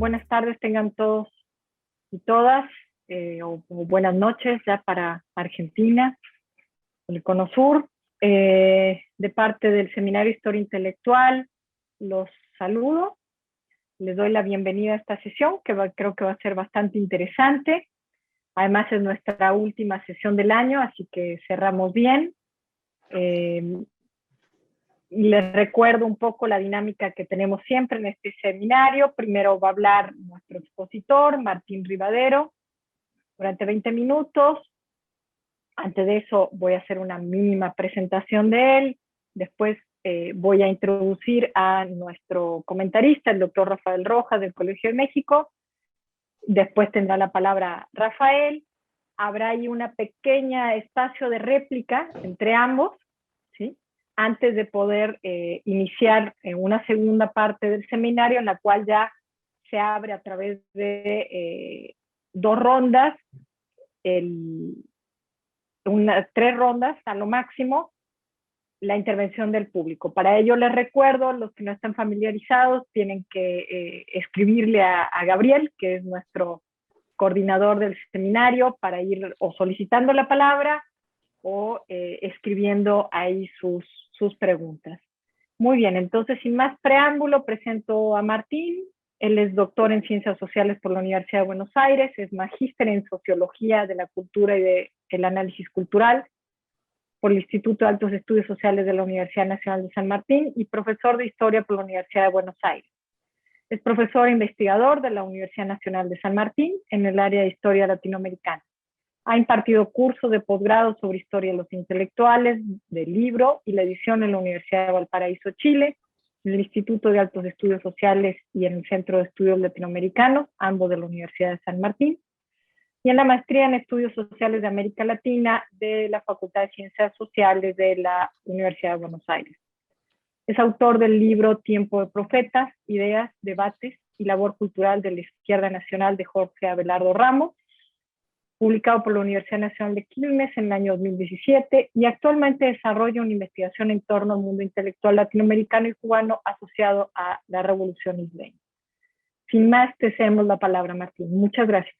buenas tardes tengan todos y todas, o buenas noches ya para Argentina, el Cono Sur. De parte del Seminario Historia Intelectual, los saludo. Les doy la bienvenida a esta sesión, que creo que va a ser bastante interesante. Además es nuestra última sesión del año, así que cerramos bien. Les recuerdo un poco la dinámica que tenemos siempre en este seminario. Primero va a hablar nuestro expositor, Martín Rivadero, durante 20 minutos. Antes de eso voy a hacer una mínima presentación de él. Después voy a introducir a nuestro comentarista, el doctor Rafael Rojas, del Colegio de México. Después tendrá la palabra Rafael. Habrá ahí una pequeña espacio de réplica entre ambos, ¿sí?, antes de poder iniciar una segunda parte del seminario, en la cual ya se abre a través de 2 rondas, 3 rondas a lo máximo, la intervención del público. Para ello les recuerdo, los que no están familiarizados, tienen que escribirle a Gabriel, que es nuestro coordinador del seminario, para ir o solicitando la palabra o escribiendo ahí sus preguntas. Muy bien, entonces sin más preámbulo presento a Martín. Él es doctor en Ciencias Sociales por la Universidad de Buenos Aires, es magíster en Sociología de la Cultura y del Análisis Cultural por el Instituto de Altos Estudios Sociales de la Universidad Nacional de San Martín y profesor de Historia por la Universidad de Buenos Aires. Es profesor e investigador de la Universidad Nacional de San Martín en el área de Historia Latinoamericana. Ha impartido cursos de posgrado sobre historia de los intelectuales, del libro y la edición en la Universidad de Valparaíso, Chile, en el Instituto de Altos Estudios Sociales y en el Centro de Estudios Latinoamericanos, ambos de la Universidad de San Martín, y en la maestría en Estudios Sociales de América Latina de la Facultad de Ciencias Sociales de la Universidad de Buenos Aires. Es autor del libro Tiempo de Profetas, Ideas, Debates y Labor Cultural de la Izquierda Nacional de Jorge Abelardo Ramos, publicado por la Universidad Nacional de Quilmes en el año 2017, y actualmente desarrolla una investigación en torno al mundo intelectual latinoamericano y cubano asociado a la Revolución Isleña. Sin más, te cedemos la palabra, Martín. Muchas gracias.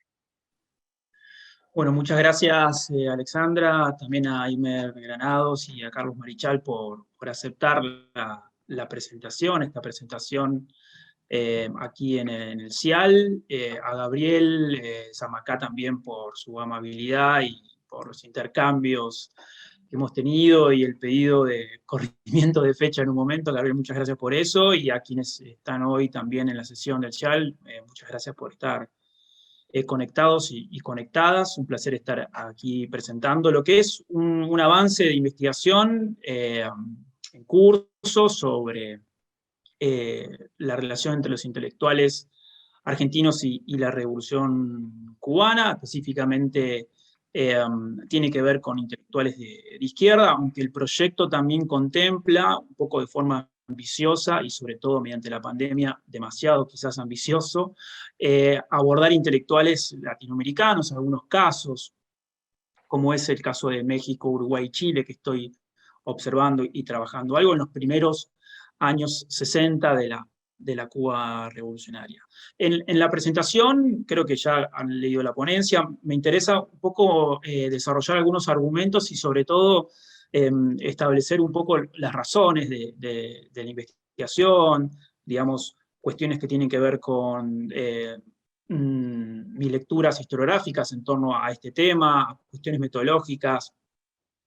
Bueno, muchas gracias, Alexandra, también a Imer Granados y a Carlos Marichal por aceptar la presentación, esta presentación aquí en el CIAL, a Gabriel Zamacá también por su amabilidad y por los intercambios que hemos tenido y el pedido de corrimiento de fecha en un momento. Gabriel, muchas gracias por eso, y a quienes están hoy también en la sesión del CIAL, muchas gracias por estar conectados y conectadas. Un placer estar aquí presentando lo que es un avance de investigación en curso sobre la relación entre los intelectuales argentinos y la Revolución Cubana. Específicamente tiene que ver con intelectuales de izquierda, aunque el proyecto también contempla, un poco de forma ambiciosa y sobre todo mediante la pandemia, demasiado quizás ambicioso, abordar intelectuales latinoamericanos, en algunos casos, como es el caso de México, Uruguay y Chile, que estoy observando y trabajando. Algo en los primeros años 60 de la Cuba revolucionaria. En la presentación, creo que ya han leído la ponencia, me interesa un poco desarrollar algunos argumentos y sobre todo establecer un poco las razones de la investigación, digamos, cuestiones que tienen que ver con mis lecturas historiográficas en torno a este tema, cuestiones metodológicas,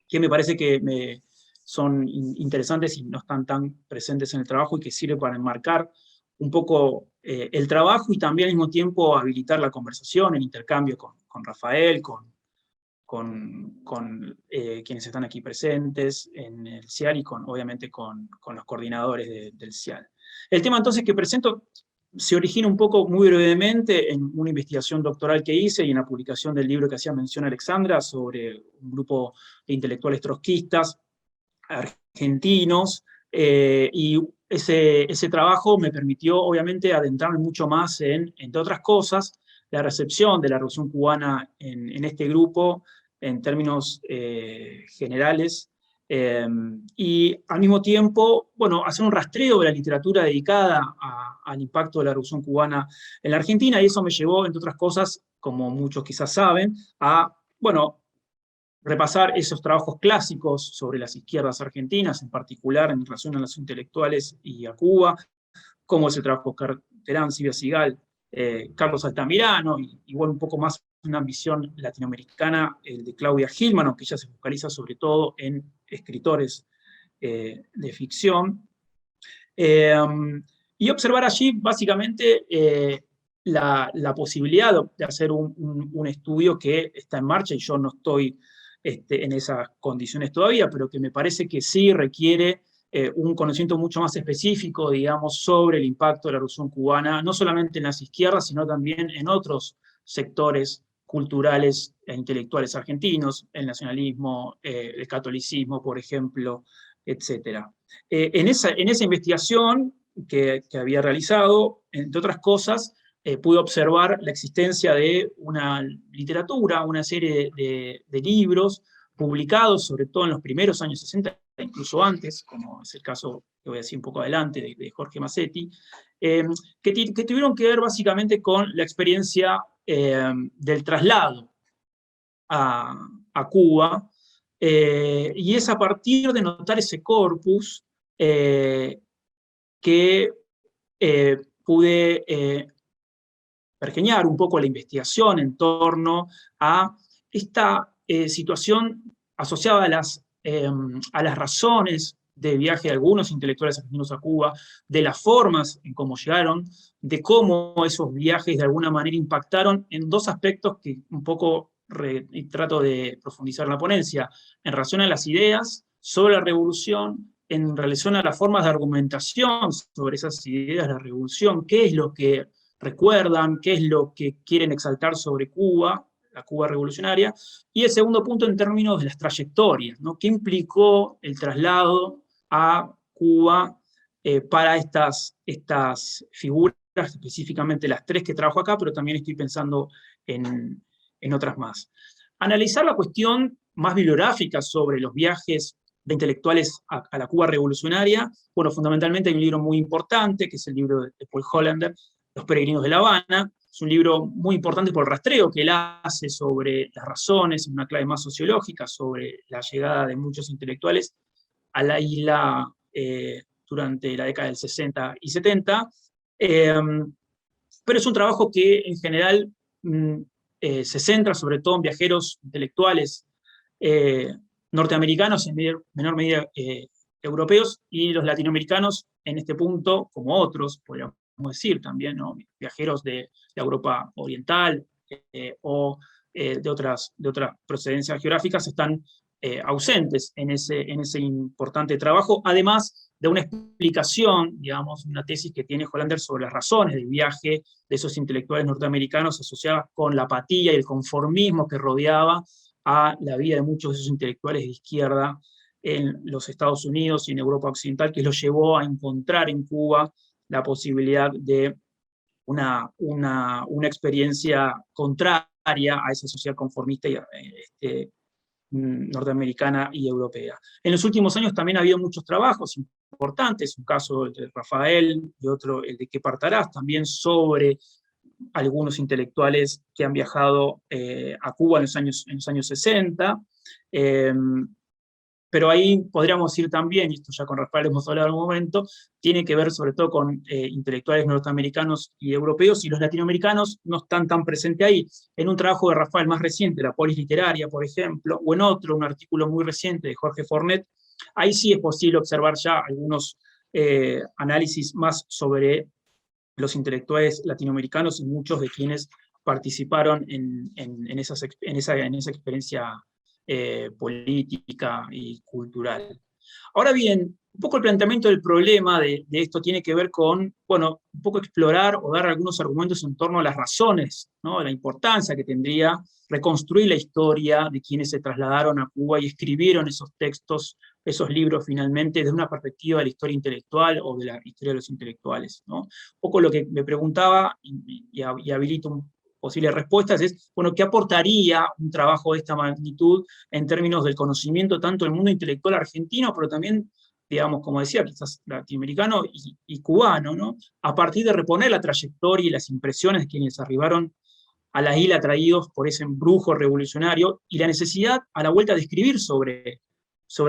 que me parece que son interesantes y no están tan presentes en el trabajo y que sirve para enmarcar un poco el trabajo y también al mismo tiempo habilitar la conversación, el intercambio con Rafael, con quienes están aquí presentes en el CIAL y obviamente con los coordinadores del CIAL. El tema entonces que presento se origina un poco muy brevemente en una investigación doctoral que hice y en la publicación del libro que hacía mención Alexandra sobre un grupo de intelectuales trotskistas argentinos, y ese trabajo me permitió obviamente adentrarme mucho más entre otras cosas, la recepción de la Revolución Cubana en este grupo en términos generales, Y al mismo tiempo, bueno, hacer un rastreo de la literatura dedicada al impacto de la Revolución Cubana en la Argentina, y eso me llevó, entre otras cosas, como muchos quizás saben, a, bueno, repasar esos trabajos clásicos sobre las izquierdas argentinas, en particular en relación a los intelectuales y a Cuba, como es el trabajo de Oscar Terán, Silvia Sigal, Carlos Altamirano, y bueno, un poco más una ambición latinoamericana, el de Claudia Gilman, aunque ella se focaliza sobre todo en escritores de ficción. Y observar allí básicamente la posibilidad de hacer un estudio que está en marcha, y yo no estoy en esas condiciones todavía, pero que me parece que sí requiere un conocimiento mucho más específico, digamos, sobre el impacto de la Revolución Cubana, no solamente en las izquierdas, sino también en otros sectores culturales e intelectuales argentinos, el nacionalismo, el catolicismo, por ejemplo, etc. En esa investigación que había realizado, entre otras cosas, pude observar la existencia de una literatura, una serie de libros publicados, sobre todo en los primeros años 60, incluso antes, como es el caso que voy a decir un poco adelante, de Jorge Massetti, que tuvieron que ver básicamente con la experiencia del traslado a Cuba, y es a partir de notar ese corpus que pude pergeñar un poco la investigación en torno a esta situación asociada a las razones de viaje de algunos intelectuales argentinos a Cuba, de las formas en cómo llegaron, de cómo esos viajes de alguna manera impactaron en dos aspectos que un poco trato de profundizar en la ponencia, en relación a las ideas sobre la revolución, en relación a las formas de argumentación sobre esas ideas de la revolución, qué es lo que recuerdan, qué es lo que quieren exaltar sobre Cuba, la Cuba revolucionaria, y el segundo punto en términos de las trayectorias, ¿no? ¿Qué implicó el traslado a Cuba para estas figuras, específicamente las tres que trabajo acá, pero también estoy pensando en otras más? Analizar la cuestión más bibliográfica sobre los viajes de intelectuales a la Cuba revolucionaria, bueno, fundamentalmente hay un libro muy importante, que es el libro de Paul Hollander, Los peregrinos de La Habana. Es un libro muy importante por el rastreo que él hace sobre las razones, en una clave más sociológica, sobre la llegada de muchos intelectuales a la isla durante la década del 60 y 70. Pero es un trabajo que en general se centra sobre todo en viajeros intelectuales norteamericanos, en menor medida europeos, y los latinoamericanos en este punto, como otros, podríamos decir también, ¿no? Viajeros de Europa Oriental o de otras procedencias geográficas están ausentes en ese importante trabajo, además de una explicación, digamos, una tesis que tiene Hollander sobre las razones del viaje de esos intelectuales norteamericanos asociadas con la apatía y el conformismo que rodeaba a la vida de muchos de esos intelectuales de izquierda en los Estados Unidos y en Europa Occidental, que los llevó a encontrar en Cuba la posibilidad de una experiencia contraria a esa sociedad conformista y, norteamericana y europea. En los últimos años también ha habido muchos trabajos importantes, un caso el de Rafael y otro el de Kepa Taraz, también sobre algunos intelectuales que han viajado a Cuba en los años 60. Pero ahí podríamos ir también, y esto ya con Rafael hemos hablado en un momento, tiene que ver sobre todo con intelectuales norteamericanos y europeos, y los latinoamericanos no están tan presentes ahí. En un trabajo de Rafael más reciente, La polis literaria, por ejemplo, o en otro, un artículo muy reciente de Jorge Fornet, ahí sí es posible observar ya algunos análisis más sobre los intelectuales latinoamericanos y muchos de quienes participaron en esa experiencia política y cultural. Ahora bien, un poco el planteamiento del problema de esto tiene que ver con, bueno, un poco explorar o dar algunos argumentos en torno a las razones, ¿no? La importancia que tendría reconstruir la historia de quienes se trasladaron a Cuba y escribieron esos textos, esos libros finalmente, desde una perspectiva de la historia intelectual o de la historia de los intelectuales, ¿no? Un poco lo que me preguntaba, y habilito posibles respuestas es, bueno, ¿qué aportaría un trabajo de esta magnitud en términos del conocimiento tanto del mundo intelectual argentino, pero también, digamos, como decía, quizás latinoamericano y cubano, ¿no? A partir de reponer la trayectoria y las impresiones de quienes arribaron a la isla atraídos por ese embrujo revolucionario y la necesidad a la vuelta de escribir sobre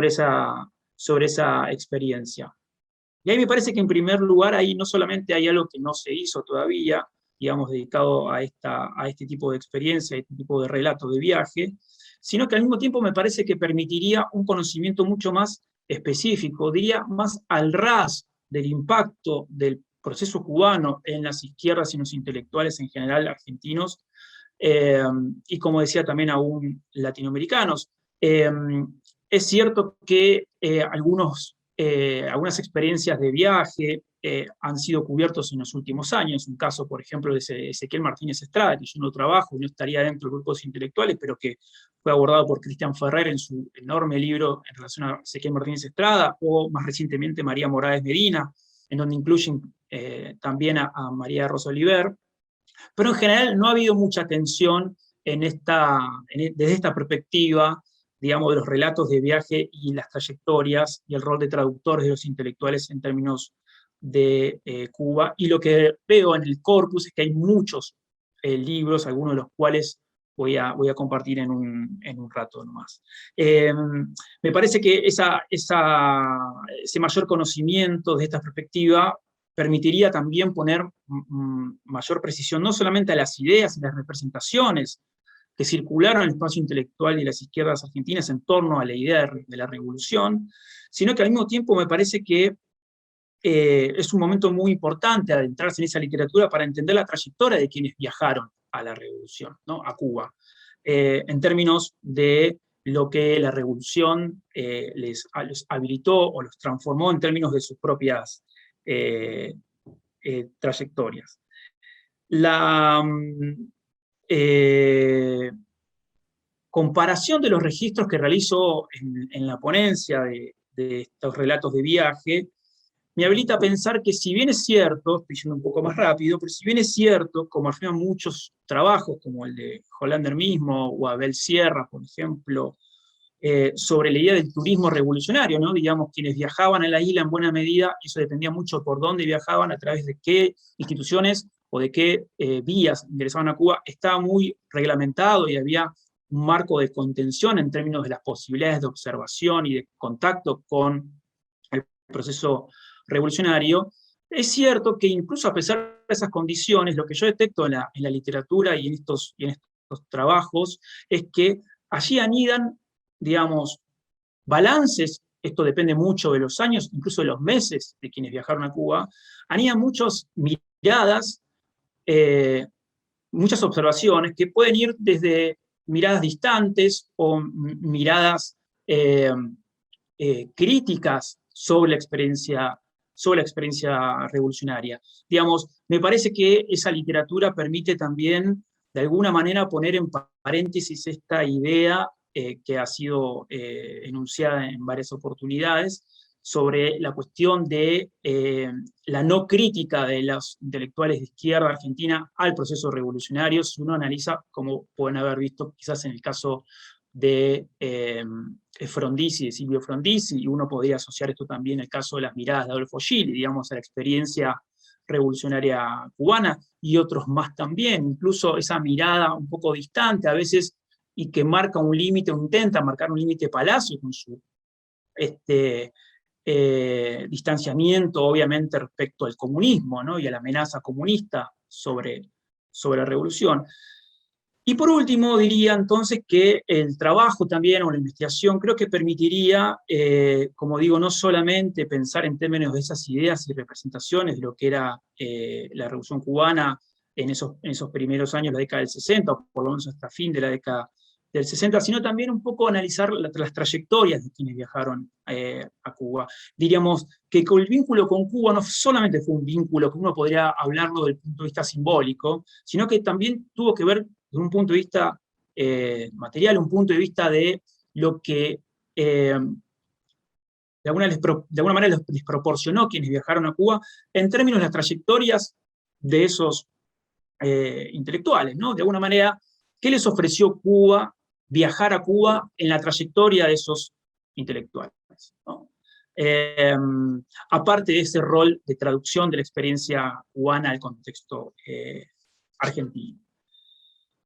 esa experiencia. Y ahí me parece que en primer lugar ahí no solamente hay algo que no se hizo todavía, digamos, dedicado a este tipo de experiencia, a este tipo de relato de viaje, sino que al mismo tiempo me parece que permitiría un conocimiento mucho más específico, diría más al ras del impacto del proceso cubano en las izquierdas y en los intelectuales en general argentinos, y como decía también aún latinoamericanos. Es cierto que algunas experiencias de viaje han sido cubiertos en los últimos años. Un caso, por ejemplo, de Ezequiel Martínez Estrada, que yo no trabajo, no estaría dentro de grupos intelectuales, pero que fue abordado por Cristian Ferrer en su enorme libro en relación a Ezequiel Martínez Estrada, o más recientemente María Morales Medina, en donde incluyen también a María Rosa Oliver. Pero en general no ha habido mucha atención desde esta perspectiva, digamos, de los relatos de viaje y las trayectorias y el rol de traductores de los intelectuales en términos de Cuba. Y lo que veo en el corpus es que hay muchos libros, algunos de los cuales voy a compartir en un rato nomás. Me parece que ese mayor conocimiento de esta perspectiva permitiría también poner mayor precisión no solamente a las ideas y las representaciones que circularon en el espacio intelectual de las izquierdas argentinas en torno a la idea de la revolución, sino que al mismo tiempo me parece que es un momento muy importante adentrarse en esa literatura para entender la trayectoria de quienes viajaron a la revolución, ¿no? A Cuba, en términos de lo que la revolución les habilitó o los transformó en términos de sus propias trayectorias. La comparación de los registros que realizo en la ponencia de estos relatos de viaje me habilita a pensar que si bien es cierto, estoy yendo un poco más rápido, pero si bien es cierto, como afirman muchos trabajos, como el de Hollander mismo, o Abel Sierra, por ejemplo, sobre la idea del turismo revolucionario, ¿no? Digamos, quienes viajaban a la isla en buena medida, eso dependía mucho por dónde viajaban, a través de qué instituciones o de qué vías ingresaban a Cuba, estaba muy reglamentado y había un marco de contención en términos de las posibilidades de observación y de contacto con el proceso revolucionario. Es cierto que incluso a pesar de esas condiciones, lo que yo detecto en la literatura y en estos trabajos es que allí anidan, digamos, balances, esto depende mucho de los años, incluso de los meses de quienes viajaron a Cuba, anidan muchas miradas, muchas observaciones que pueden ir desde miradas distantes o miradas críticas sobre la experiencia revolucionaria. Digamos, me parece que esa literatura permite también, de alguna manera, poner en paréntesis esta idea que ha sido enunciada en varias oportunidades, sobre la cuestión de la no crítica de los intelectuales de izquierda argentina al proceso revolucionario, si uno analiza, como pueden haber visto quizás en el caso de Frondizi, de Silvio Frondizi, y uno podría asociar esto también al caso de las miradas de Adolfo Gili, digamos, a la experiencia revolucionaria cubana, y otros más también, incluso esa mirada un poco distante a veces, y que marca un límite, o intenta marcar un límite Palacio con su distanciamiento, obviamente, respecto al comunismo, ¿no? Y a la amenaza comunista sobre la revolución. Y por último, diría entonces que el trabajo también, o la investigación, creo que permitiría, como digo, no solamente pensar en términos de esas ideas y representaciones de lo que era la Revolución Cubana en esos primeros años, la década del 60, o por lo menos hasta fin de la década del 60, sino también un poco analizar las trayectorias de quienes viajaron a Cuba. Diríamos que el vínculo con Cuba no solamente fue un vínculo que uno podría hablarlo desde el punto de vista simbólico, sino que también tuvo que ver desde un punto de vista material, un punto de vista de lo que de alguna manera les proporcionó quienes viajaron a Cuba, en términos de las trayectorias de esos intelectuales, ¿no? De alguna manera, ¿qué les ofreció Cuba, viajar a Cuba en la trayectoria de esos intelectuales, ¿no? Aparte de ese rol de traducción de la experiencia cubana al contexto argentino.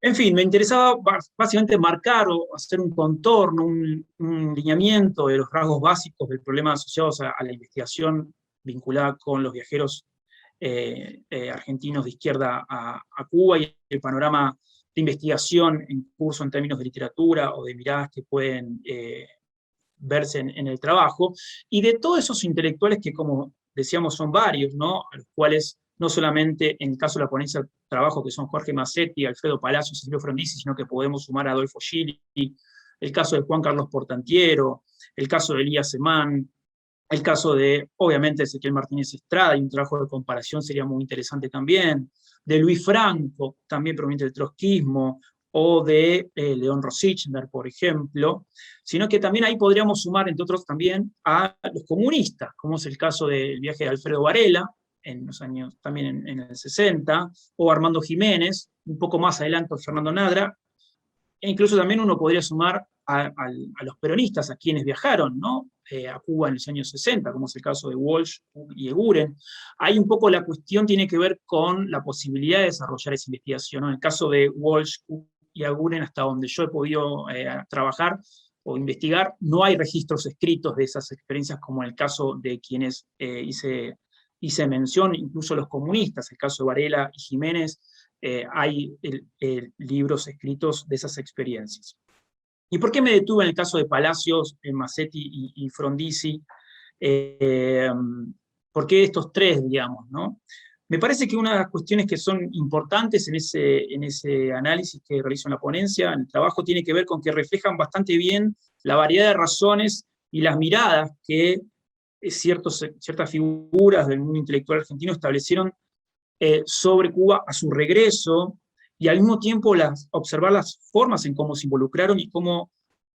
En fin, me interesaba básicamente marcar o hacer un contorno, un lineamiento de los rasgos básicos del problema asociados a la investigación vinculada con los viajeros argentinos de izquierda a Cuba y el panorama de investigación en curso en términos de literatura o de miradas que pueden verse en el trabajo, y de todos esos intelectuales que, como decíamos, son varios, ¿no? A los cuales no solamente en el caso de la ponencia de trabajo, que son Jorge Massetti, Alfredo Palacios y Silvio Frondizi, sino que podemos sumar a Adolfo Gili, el caso de Juan Carlos Portantiero, el caso de Elías Semán, el caso de, obviamente, Ezequiel Martínez Estrada, y un trabajo de comparación sería muy interesante también, de Luis Franco, también proveniente del trotskismo, o de León Rosichner, por ejemplo, sino que también ahí podríamos sumar, entre otros, también a los comunistas, como es el caso del viaje de Alfredo Varela, en los años, también en el 60, o Armando Jiménez, un poco más adelante Fernando Nadra, e incluso también uno podría sumar a los peronistas, a quienes viajaron, ¿no? A Cuba en los años 60, como es el caso de Walsh y Eguren. Ahí un poco la cuestión tiene que ver con la posibilidad de desarrollar esa investigación, ¿no? En el caso de Walsh y Eguren, hasta donde yo he podido trabajar o investigar, no hay registros escritos de esas experiencias, como en el caso de quienes hice mención, incluso los comunistas, el caso de Varela y Jiménez, hay libros escritos de esas experiencias. ¿Y por qué me detuve en el caso de Palacios, Massetti y Frondizi? ¿Por qué estos tres, digamos, no? Me parece que una de las cuestiones que son importantes en ese análisis que realizo en la ponencia, en el trabajo, tiene que ver con que reflejan bastante bien la variedad de razones y las miradas que ciertas figuras del mundo intelectual argentino establecieron sobre Cuba a su regreso, y al mismo tiempo observar las formas en cómo se involucraron y cómo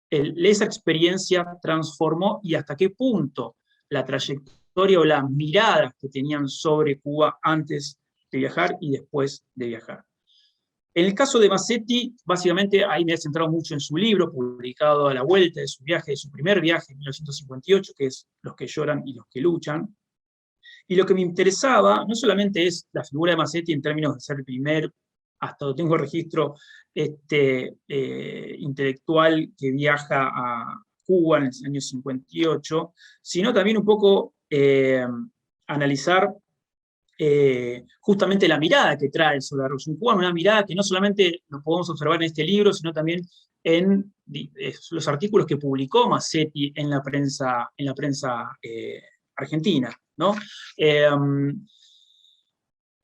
esa experiencia transformó y hasta qué punto la trayectoria o las miradas que tenían sobre Cuba antes de viajar y después de viajar. En el caso de Massetti, básicamente ahí me he centrado mucho en su libro, publicado a la vuelta de su viaje, de su primer viaje en 1958, que es Los que lloran y los que luchan. Y lo que me interesaba no solamente es la figura de Massetti en términos de ser el primer, hasta donde tengo el registro, intelectual que viaja a Cuba en el año 58, sino también un poco analizar justamente la mirada que trae sobre la Revolución Cubana, una mirada que no solamente lo podemos observar en este libro, sino también en los artículos que publicó Massetti en la prensa argentina, ¿no?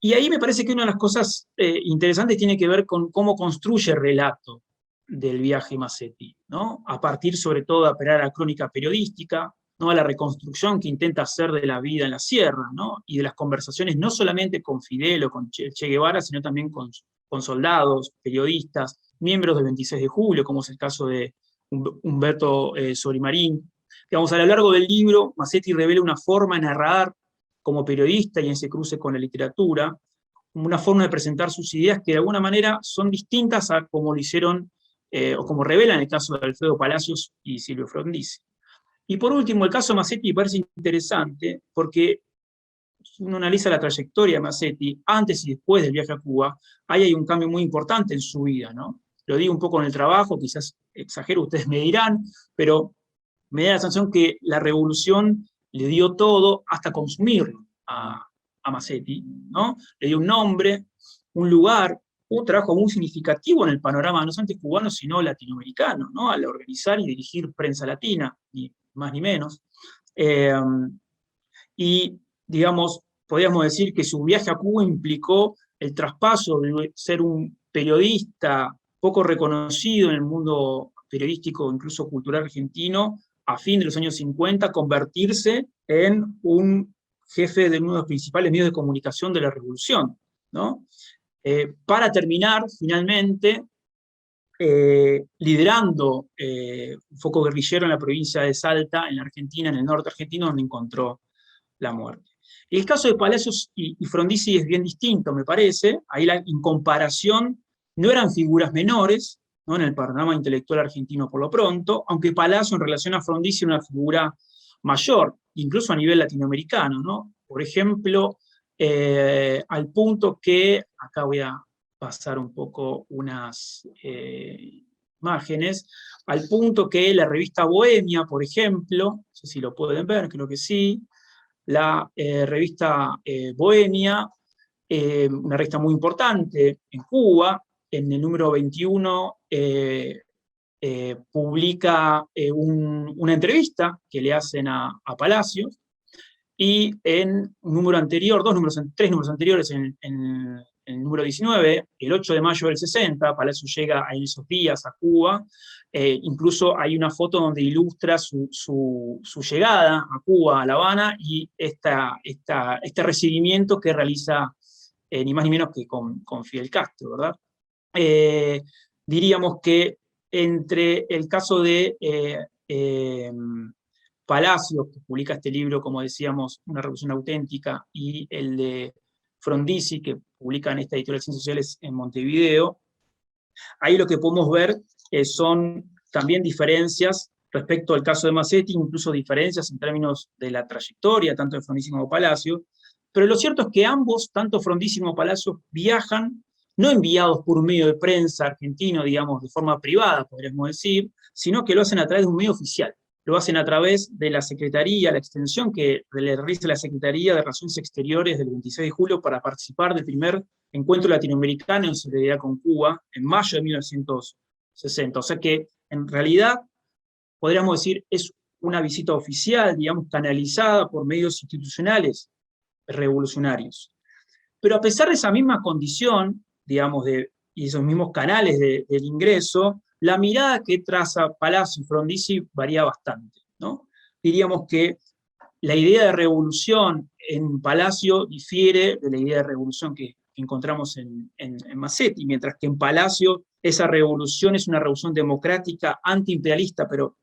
Y ahí me parece que una de las cosas interesantes tiene que ver con cómo construye el relato del viaje Massetti, ¿no? A partir sobre todo de apelar a la crónica periodística, ¿no? A la reconstrucción que intenta hacer de la vida en la sierra, ¿no? Y de las conversaciones no solamente con Fidel o con Che Guevara, sino también con soldados, periodistas, miembros del 26 de julio, como es el caso de Humberto Sorimarín. Digamos, a lo largo del libro, Massetti revela una forma de narrar como periodista y en ese cruce con la literatura, una forma de presentar sus ideas que de alguna manera son distintas a como lo hicieron, o como revelan el caso de Alfredo Palacios y Silvio Frondizi. Y por último, el caso de Massetti me parece interesante porque si uno analiza la trayectoria de Massetti, antes y después del viaje a Cuba, ahí hay un cambio muy importante en su vida, ¿no? Lo digo un poco en el trabajo, quizás exagero, ustedes me dirán, pero me da la sensación que la revolución le dio todo hasta consumirlo a Massetti, ¿no? Le dio un nombre, un lugar, un trabajo muy significativo en el panorama no solamente cubano, sino latinoamericano, ¿no? Al organizar y dirigir Prensa Latina, ni más ni menos. Y, digamos, podríamos decir que su viaje a Cuba implicó el traspaso de ser un periodista poco reconocido en el mundo periodístico, incluso cultural argentino, a fin de los años 50, convertirse en un jefe de uno de los principales medios de comunicación de la revolución, ¿no? Para terminar, finalmente, liderando un foco guerrillero en la provincia de Salta, en la Argentina, en el norte argentino, donde encontró la muerte. El caso de Palacios y Frondizi es bien distinto, me parece. Ahí en comparación no eran figuras menores, ¿no?, en el panorama intelectual argentino por lo pronto, aunque Palacio en relación a Frondizi era una figura mayor, incluso a nivel latinoamericano, ¿no? Por ejemplo, al punto que, acá voy a pasar un poco unas imágenes, al punto que la revista Bohemia, por ejemplo, no sé si lo pueden ver, creo que sí, la revista Bohemia, una revista muy importante en Cuba, en el número 21 publica una entrevista que le hacen a Palacios, y en un número anterior, tres números anteriores, en el número 19, el 8 de mayo del 60, Palacios llega en esos días a Cuba, incluso hay una foto donde ilustra su llegada a Cuba, a La Habana, y este recibimiento que realiza ni más ni menos que con Fidel Castro, ¿verdad? Diríamos que entre el caso de Palacios, que publica este libro, como decíamos, Una revolución auténtica, y el de Frondizi, que publica en esta editorial de Ciencias Sociales en Montevideo, ahí lo que podemos ver son también diferencias respecto al caso de Massetti, incluso diferencias en términos de la trayectoria, tanto de Frondizi como Palacios, pero lo cierto es que ambos, tanto Frondizi como Palacios, viajan no enviados por un medio de prensa argentino, digamos, de forma privada, podríamos decir, sino que lo hacen a través de un medio oficial. Lo hacen a través de la Secretaría, la extensión que le realiza la Secretaría de Relaciones Exteriores del 26 de julio para participar del primer encuentro latinoamericano en solidaridad con Cuba, en mayo de 1960. O sea que, en realidad, podríamos decir, es una visita oficial, digamos, canalizada por medios institucionales revolucionarios. Pero a pesar de esa misma condición, digamos, y esos mismos canales del ingreso, la mirada que traza Palacio y Frondizi varía bastante, ¿no? Diríamos que la idea de revolución en Palacio difiere de la idea de revolución que encontramos en Massetti, mientras que en Palacio esa revolución es una revolución democrática, antiimperialista, pero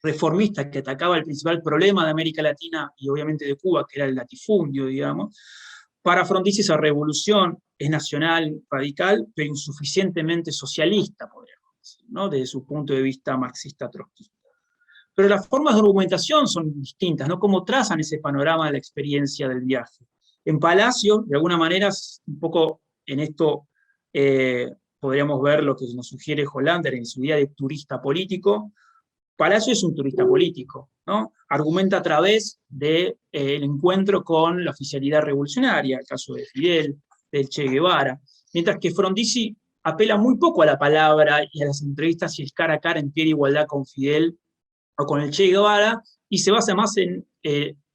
reformista, que atacaba el principal problema de América Latina y obviamente de Cuba, que era el latifundio, digamos. Para Frondizi esa revolución es nacional, radical, pero insuficientemente socialista, podríamos decir, ¿no?, desde su punto de vista marxista-trotskista. Pero las formas de argumentación son distintas, ¿no?, cómo trazan ese panorama de la experiencia del viaje. En Palacio, de alguna manera, un poco en esto podríamos ver lo que nos sugiere Hollander en su idea de turista político. Palacio es un turista político, ¿no? Argumenta a través del encuentro con la oficialidad revolucionaria, el caso de Fidel, del Che Guevara, mientras que Frondizi apela muy poco a la palabra y a las entrevistas y el cara a cara en pie de igualdad con Fidel o con el Che Guevara, y se basa más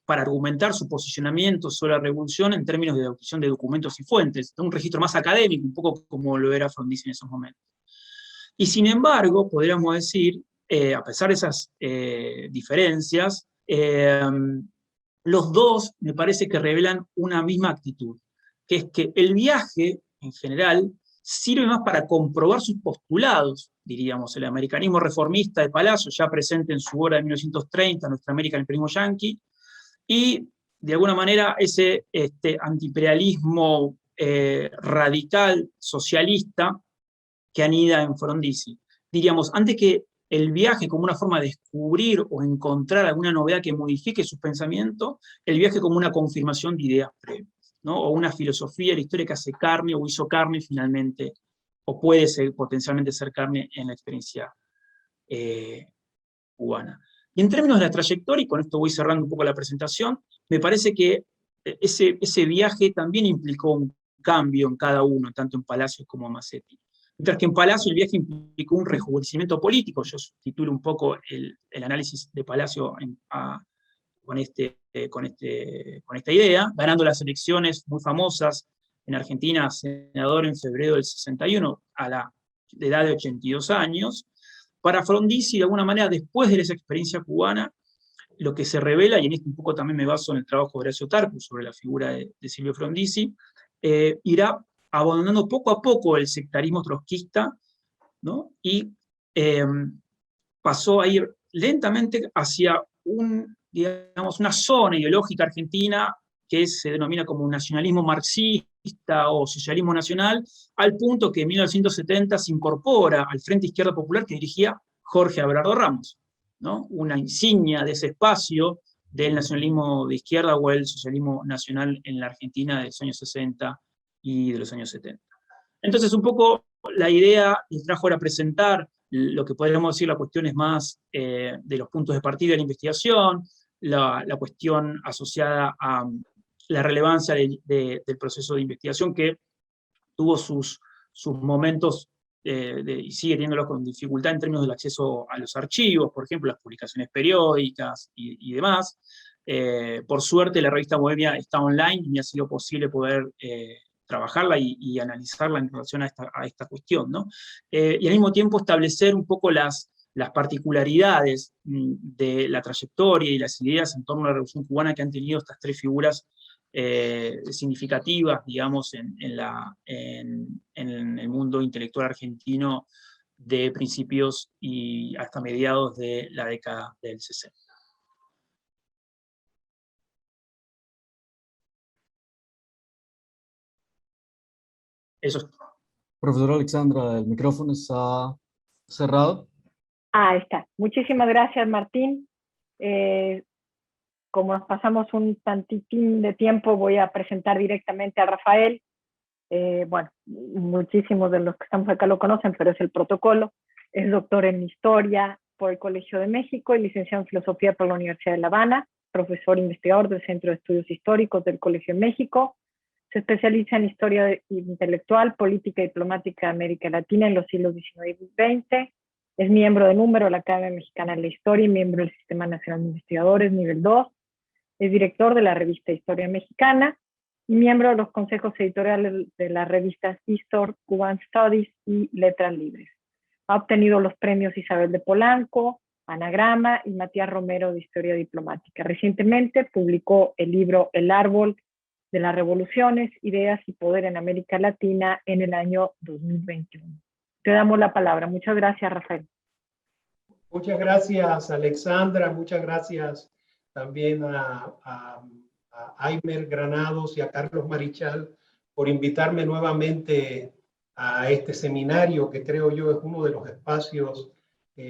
para argumentar su posicionamiento sobre la revolución en términos de obtención de documentos y fuentes, un registro más académico, un poco como lo era Frondizi en esos momentos. Y sin embargo, podríamos decir, a pesar de esas diferencias, los dos me parece que revelan una misma actitud, que es que el viaje, en general, sirve más para comprobar sus postulados, diríamos, el americanismo reformista de Palacio, ya presente en su obra de 1930, Nuestra América en el Primo Yanqui, y de alguna manera ese antiimperialismo radical, socialista, que anida en Frondizi. Diríamos, antes que el viaje como una forma de descubrir o encontrar alguna novedad que modifique sus pensamientos, el viaje como una confirmación de ideas previas, ¿no?, o una filosofía de la historia que hace carne o hizo carne finalmente, o puede ser, potencialmente ser carne en la experiencia cubana. Y en términos de la trayectoria, y con esto voy cerrando un poco la presentación, me parece que ese viaje también implicó un cambio en cada uno, tanto en Palacios como en Massetti. Mientras que en Palacio el viaje implicó un rejuvenecimiento político. Yo titulo un poco el análisis de Palacio con esta idea, ganando las elecciones muy famosas en Argentina, senador en febrero del 61, a la edad de 82 años. Para Frondizi, de alguna manera, después de esa experiencia cubana, lo que se revela, y en esto un poco también me baso en el trabajo de Horacio Tarcu sobre la figura de Silvio Frondizi, irá abandonando poco a poco el sectarismo trotskista, ¿no?, y pasó a ir lentamente hacia una zona ideológica argentina que se denomina como nacionalismo marxista o socialismo nacional, al punto que en 1970 se incorpora al Frente Izquierda Popular que dirigía Jorge Abelardo Ramos, ¿no? Una insignia de ese espacio del nacionalismo de izquierda o el socialismo nacional en la Argentina de los años 60 y de los años 70. Entonces, un poco la idea que trajo era presentar lo que podríamos decir las cuestiones más de los puntos de partida de la investigación, la cuestión asociada a la relevancia del proceso de investigación que tuvo sus momentos y sigue teniéndolo con dificultad en términos del acceso a los archivos, por ejemplo, las publicaciones periódicas y demás. Por suerte, la revista Bohemia está online y ha sido posible poder trabajarla y analizarla en relación a esta cuestión, ¿no? Y al mismo tiempo establecer un poco las particularidades de la trayectoria y las ideas en torno a la Revolución Cubana que han tenido estas tres figuras significativas, digamos, en el mundo intelectual argentino de principios y hasta mediados de la década del 60. Eso es todo. Profesora Alexandra, el micrófono está cerrado. Ahí está. Muchísimas gracias, Martín. Como nos pasamos un tantitín de tiempo, voy a presentar directamente a Rafael. Bueno, muchísimos de los que estamos acá lo conocen, pero es el protocolo. Es doctor en Historia por el Colegio de México y licenciado en Filosofía por la Universidad de La Habana, profesor investigador del Centro de Estudios Históricos del Colegio de México. Se especializa en Historia intelectual, Política y Diplomática de América Latina en los siglos XIX y XX. Es miembro de número de la Academia Mexicana de la Historia y miembro del Sistema Nacional de Investigadores, nivel 2. Es director de la revista Historia Mexicana y miembro de los consejos editoriales de las revistas Histor, Cuban Studies y Letras Libres. Ha obtenido los premios Isabel de Polanco, Anagrama y Matías Romero de Historia Diplomática. Recientemente publicó el libro El Árbol de las Revoluciones, Ideas y Poder en América Latina en el año 2021. Te damos la palabra. Muchas gracias, Rafael. Muchas gracias, Alexandra. Muchas gracias también a Aymer Granados y a Carlos Marichal por invitarme nuevamente a este seminario que creo yo es uno de los espacios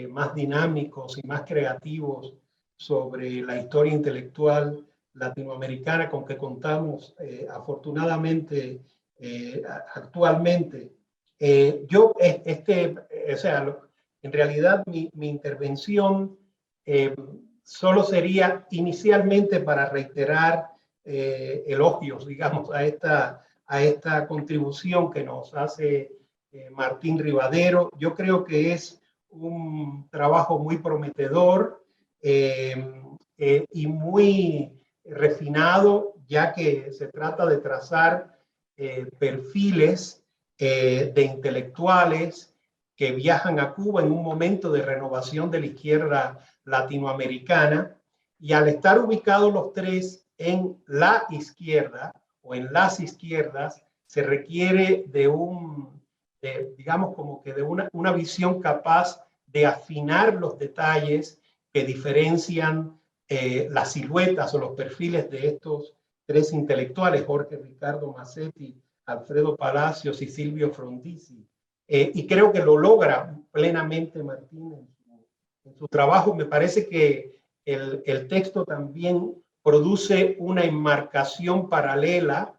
más dinámicos y más creativos sobre la historia intelectual latinoamericana con que contamos afortunadamente actualmente. En realidad mi intervención solo sería inicialmente para reiterar elogios, digamos, a esta contribución que nos hace Martín Rivadero. Yo creo que es un trabajo muy prometedor y muy refinado, ya que se trata de trazar perfiles de intelectuales que viajan a Cuba en un momento de renovación de la izquierda latinoamericana, y al estar ubicados los tres en la izquierda o en las izquierdas, se requiere digamos como que de una visión capaz de afinar los detalles que diferencian las siluetas o los perfiles de estos tres intelectuales, Jorge Ricardo Massetti, Alfredo Palacios y Silvio Frondizi. Y creo que lo logra plenamente Martín en su trabajo. Me parece que el texto también produce una enmarcación paralela,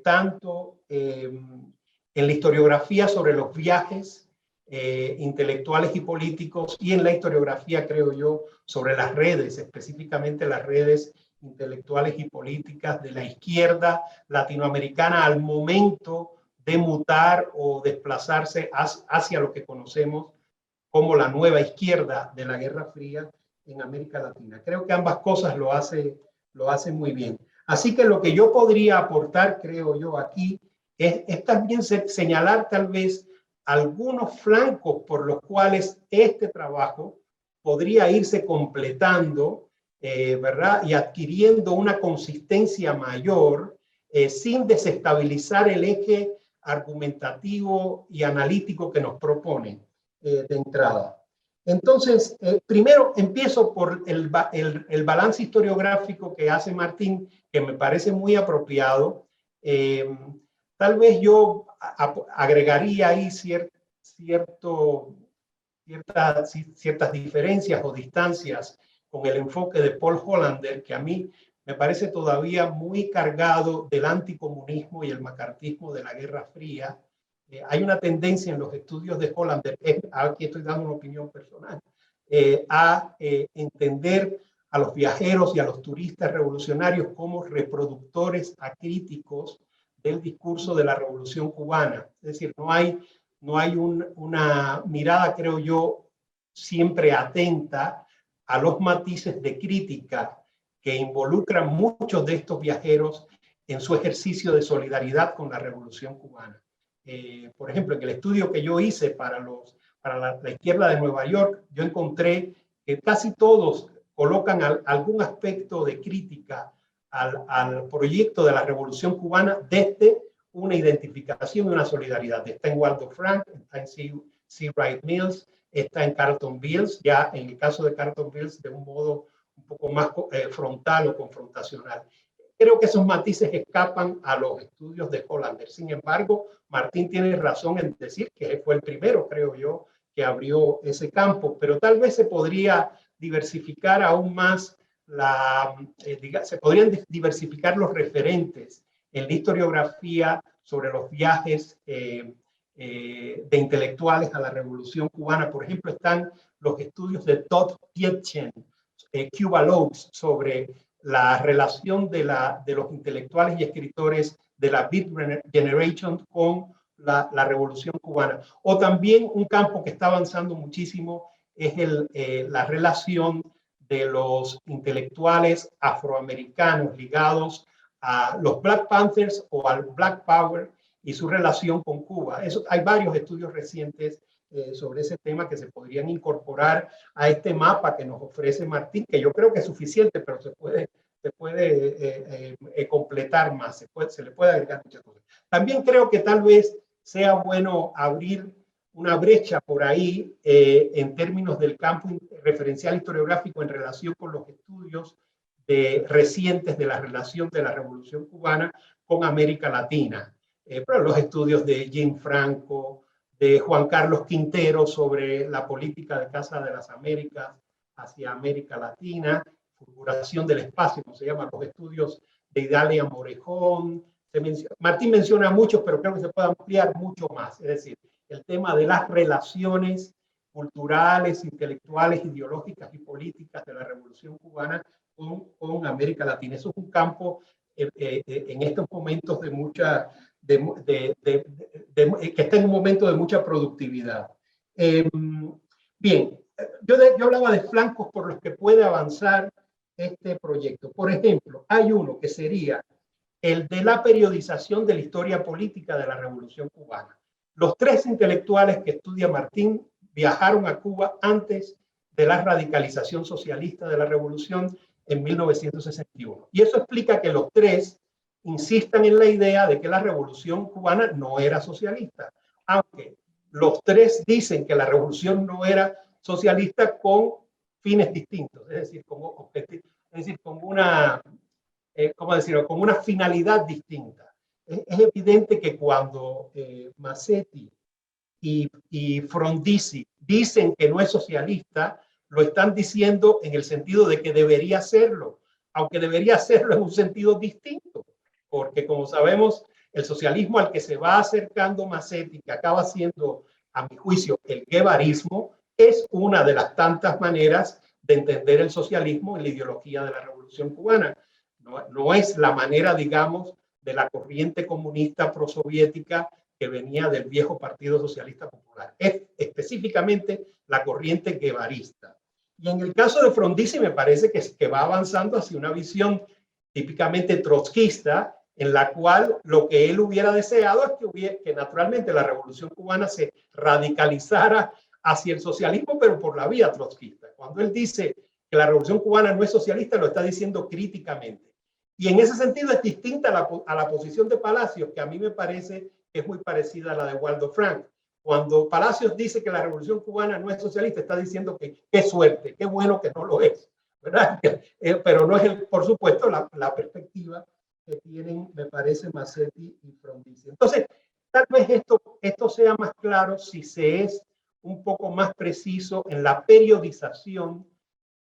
tanto en la historiografía sobre los viajes intelectuales y políticos y en la historiografía, creo yo, sobre las redes, específicamente las redes intelectuales y políticas de la izquierda latinoamericana al momento de mutar o desplazarse hacia lo que conocemos como la nueva izquierda de la Guerra Fría en América Latina. Creo que ambas cosas lo hace muy bien. Así que lo que yo podría aportar, creo yo, aquí es también señalar tal vez algunos flancos por los cuales este trabajo podría irse completando, ¿verdad? Y adquiriendo una consistencia mayor sin desestabilizar el eje argumentativo y analítico que nos propone de entrada. Entonces, primero empiezo por el balance historiográfico que hace Martín, que me parece muy apropiado. Tal vez yo agregaría ahí ciertas diferencias o distancias con el enfoque de Paul Hollander, que a mí me parece todavía muy cargado del anticomunismo y el macartismo de la Guerra Fría. Hay una tendencia en los estudios de Hollander, aquí estoy dando una opinión personal, a entender a los viajeros y a los turistas revolucionarios como reproductores acríticos del discurso de la Revolución Cubana. Es decir, no hay una mirada, creo yo, siempre atenta a los matices de crítica que involucran muchos de estos viajeros en su ejercicio de solidaridad con la Revolución Cubana. Por ejemplo, en el estudio que yo hice para la izquierda de Nueva York, yo encontré que casi todos colocan algún aspecto de crítica al proyecto de la Revolución Cubana desde una identificación y una solidaridad. Está en Waldo Frank, está en C. Wright Mills, está en Carlton Beals, ya en el caso de Carlton Beals de un modo un poco más frontal o confrontacional. Creo que esos matices escapan a los estudios de Hollander. Sin embargo, Martín tiene razón en decir que fue el primero, creo yo, que abrió ese campo, pero tal vez se podría diversificar aún más, se podrían diversificar los referentes en la historiografía sobre los viajes de intelectuales a la Revolución Cubana. Por ejemplo, están los estudios de Todd Tietjen, Cuba Loads, sobre la relación de los intelectuales y escritores de la Beat Generation con la Revolución Cubana. O también un campo que está avanzando muchísimo es la relación de los intelectuales afroamericanos ligados a los Black Panthers o al Black Power y su relación con Cuba. Hay varios estudios recientes sobre ese tema que se podrían incorporar a este mapa que nos ofrece Martín, que yo creo que es suficiente, pero se puede completar más, se le puede agregar muchas cosas. También creo que tal vez sea bueno abrir una brecha por ahí en términos del campo referencial historiográfico en relación con los estudios recientes de la relación de la Revolución Cubana con América Latina. Pero los estudios de Jim Franco, de Juan Carlos Quintero sobre la política de Casa de las Américas hacia América Latina, fulguración del espacio, como se llaman los estudios de Idalia Morejón. Martín menciona muchos, pero creo que se puede ampliar mucho más. Es decir, el tema de las relaciones culturales, intelectuales, ideológicas y políticas de la Revolución Cubana con América Latina. Eso es un campo en estos momentos que está en un momento de mucha productividad. Bien, yo hablaba de flancos por los que puede avanzar este proyecto. Por ejemplo, hay uno que sería el de la periodización de la historia política de la Revolución Cubana. Los tres intelectuales que estudia Martín viajaron a Cuba antes de la radicalización socialista de la Revolución en 1961. Y eso explica que los tres insistan en la idea de que la Revolución Cubana no era socialista, aunque los tres dicen que la Revolución no era socialista con fines distintos, es decir, con una, ¿cómo decirlo?, con una finalidad distinta. Es evidente que cuando Massetti y Frondizi dicen que no es socialista, lo están diciendo en el sentido de que debería serlo, aunque debería serlo en un sentido distinto, porque como sabemos, el socialismo al que se va acercando Massetti, que acaba siendo, a mi juicio, el guevarismo, es una de las tantas maneras de entender el socialismo en la ideología de la Revolución Cubana. No es la manera, digamos, de la corriente comunista prosoviética que venía del viejo Partido Socialista Popular. Es específicamente la corriente guevarista. Y en el caso de Frondizi me parece que va avanzando hacia una visión típicamente trotskista, en la cual lo que él hubiera deseado es que naturalmente la Revolución Cubana se radicalizara hacia el socialismo, pero por la vía trotskista. Cuando él dice que la Revolución Cubana no es socialista, lo está diciendo críticamente. Y en ese sentido es distinta a la posición de Palacios, que a mí me parece que es muy parecida a la de Waldo Frank, Cuando Palacios dice que la Revolución Cubana no es socialista, está diciendo que qué suerte, qué bueno que no lo es, ¿verdad? Pero no es, por supuesto, la perspectiva que tienen, me parece, Massetti y Frondizi. Entonces, tal vez esto sea más claro si se es un poco más preciso en la periodización